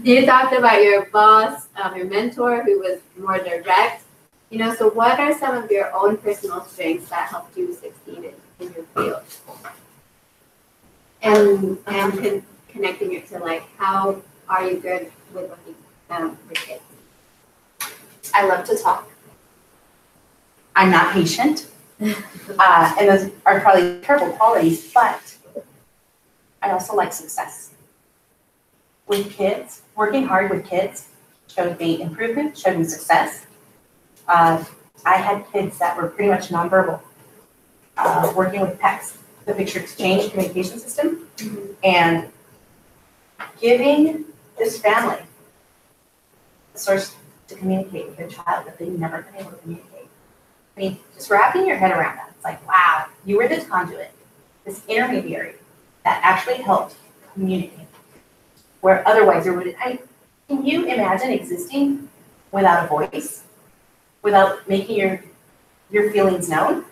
You talked about your boss, your mentor, who was more direct. You know, so what are some of your own personal strengths that helped you succeed in your field? And connecting it to, like, how are you good with working with kids? I love to talk. I'm not patient. And those are probably terrible qualities, but I also like success. With kids, working hard with kids showed me improvement, showed me success. I had kids that were pretty much nonverbal, working with PECS, the picture exchange communication system, and giving this family a source to communicate with their child that they've never been able to communicate. I mean, just wrapping your head around that. It's like, wow, you were this conduit, this intermediary that actually helped communicate, where otherwise there wouldn't. Can you imagine existing without a voice, without making your feelings known?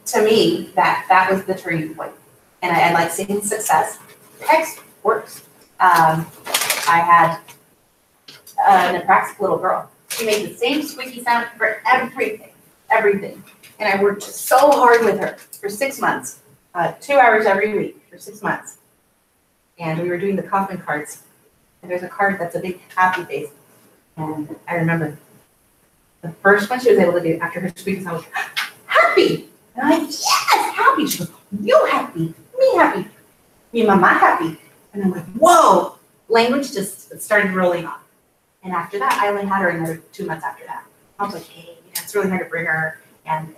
To me, that was the turning point. And I like seeing success. Text works. I had an apraxic little girl. She made the same squeaky sound for everything. And I worked so hard with her for 6 months, 2 hours every week for 6 months. And we were doing the Kaufman cards. And there's a card that's a big happy face. And I remember the first one she was able to do after her squeaky sound was happy. And I'm like, yes, happy. She goes, you happy, me happy, me mama happy. And I'm like, whoa, language just started rolling on. And after that, I only had her another 2 months after that. I was like, hey, it's really hard to bring her, and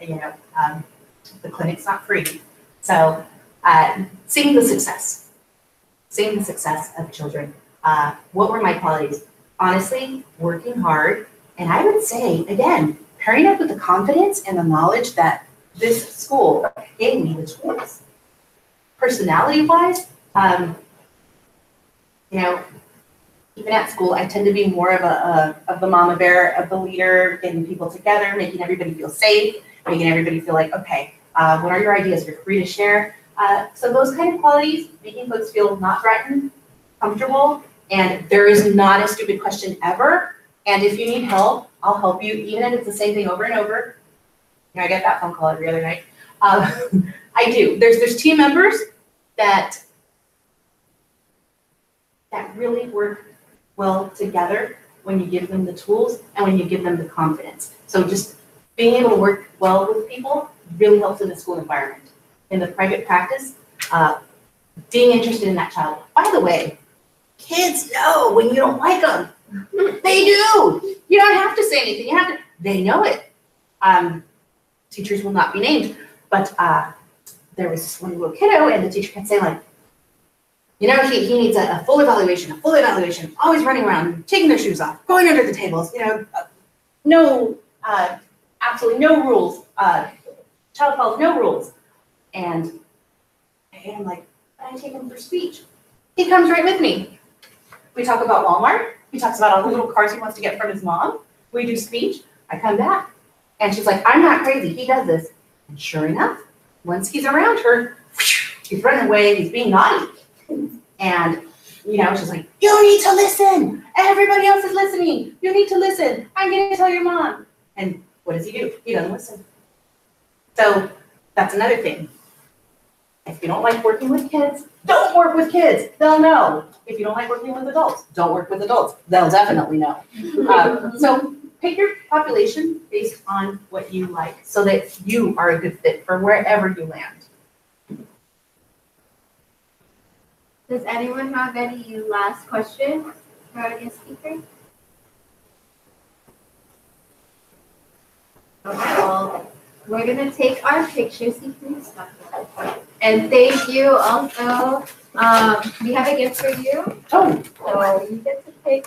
the clinic's not free. So seeing the success of children. What were my qualities? Honestly, working hard, and I would say, again, pairing up with the confidence and the knowledge that this school gave me the tools. Personality-wise, even at school, I tend to be more of the mama bear, of the leader, getting people together, making everybody feel safe, making everybody feel like, okay, what are your ideas? You're free to share. So those kind of qualities, making folks feel not threatened, comfortable, and there is not a stupid question ever. And if you need help, I'll help you, even if it's the same thing over and over. I get that phone call every other night. I do. There's team members that really work well together when you give them the tools and when you give them the confidence. So just being able to work well with people really helps in the school environment. In the private practice, being interested in that child. By the way, kids know when you don't like them. They do. You don't have to say anything. They know it. Teachers will not be named, but there was this one little kiddo, and the teacher kept saying, like, he needs a full evaluation, always running around, taking their shoes off, going under the tables, absolutely no rules. Child follows no rules. And I'm like, I take him for speech. He comes right with me. We talk about Walmart. He talks about all the little cars he wants to get from his mom. We do speech. I come back. And she's like, I'm not crazy, he does this. And sure enough, once he's around her, he's running away, he's being naughty. And, you know, she's like, you need to listen. Everybody else is listening. You need to listen. I'm going to tell your mom. And what does he do? He doesn't listen. So that's another thing. If you don't like working with kids, don't work with kids. They'll know. If you don't like working with adults, don't work with adults. They'll definitely know. So pick your population based on what you like so that you are a good fit for wherever you land. Does anyone have any last questions for our guest speaker? Okay, well, we're gonna take our picture sequence. And thank you also. We have a gift for you. Oh. So you get to take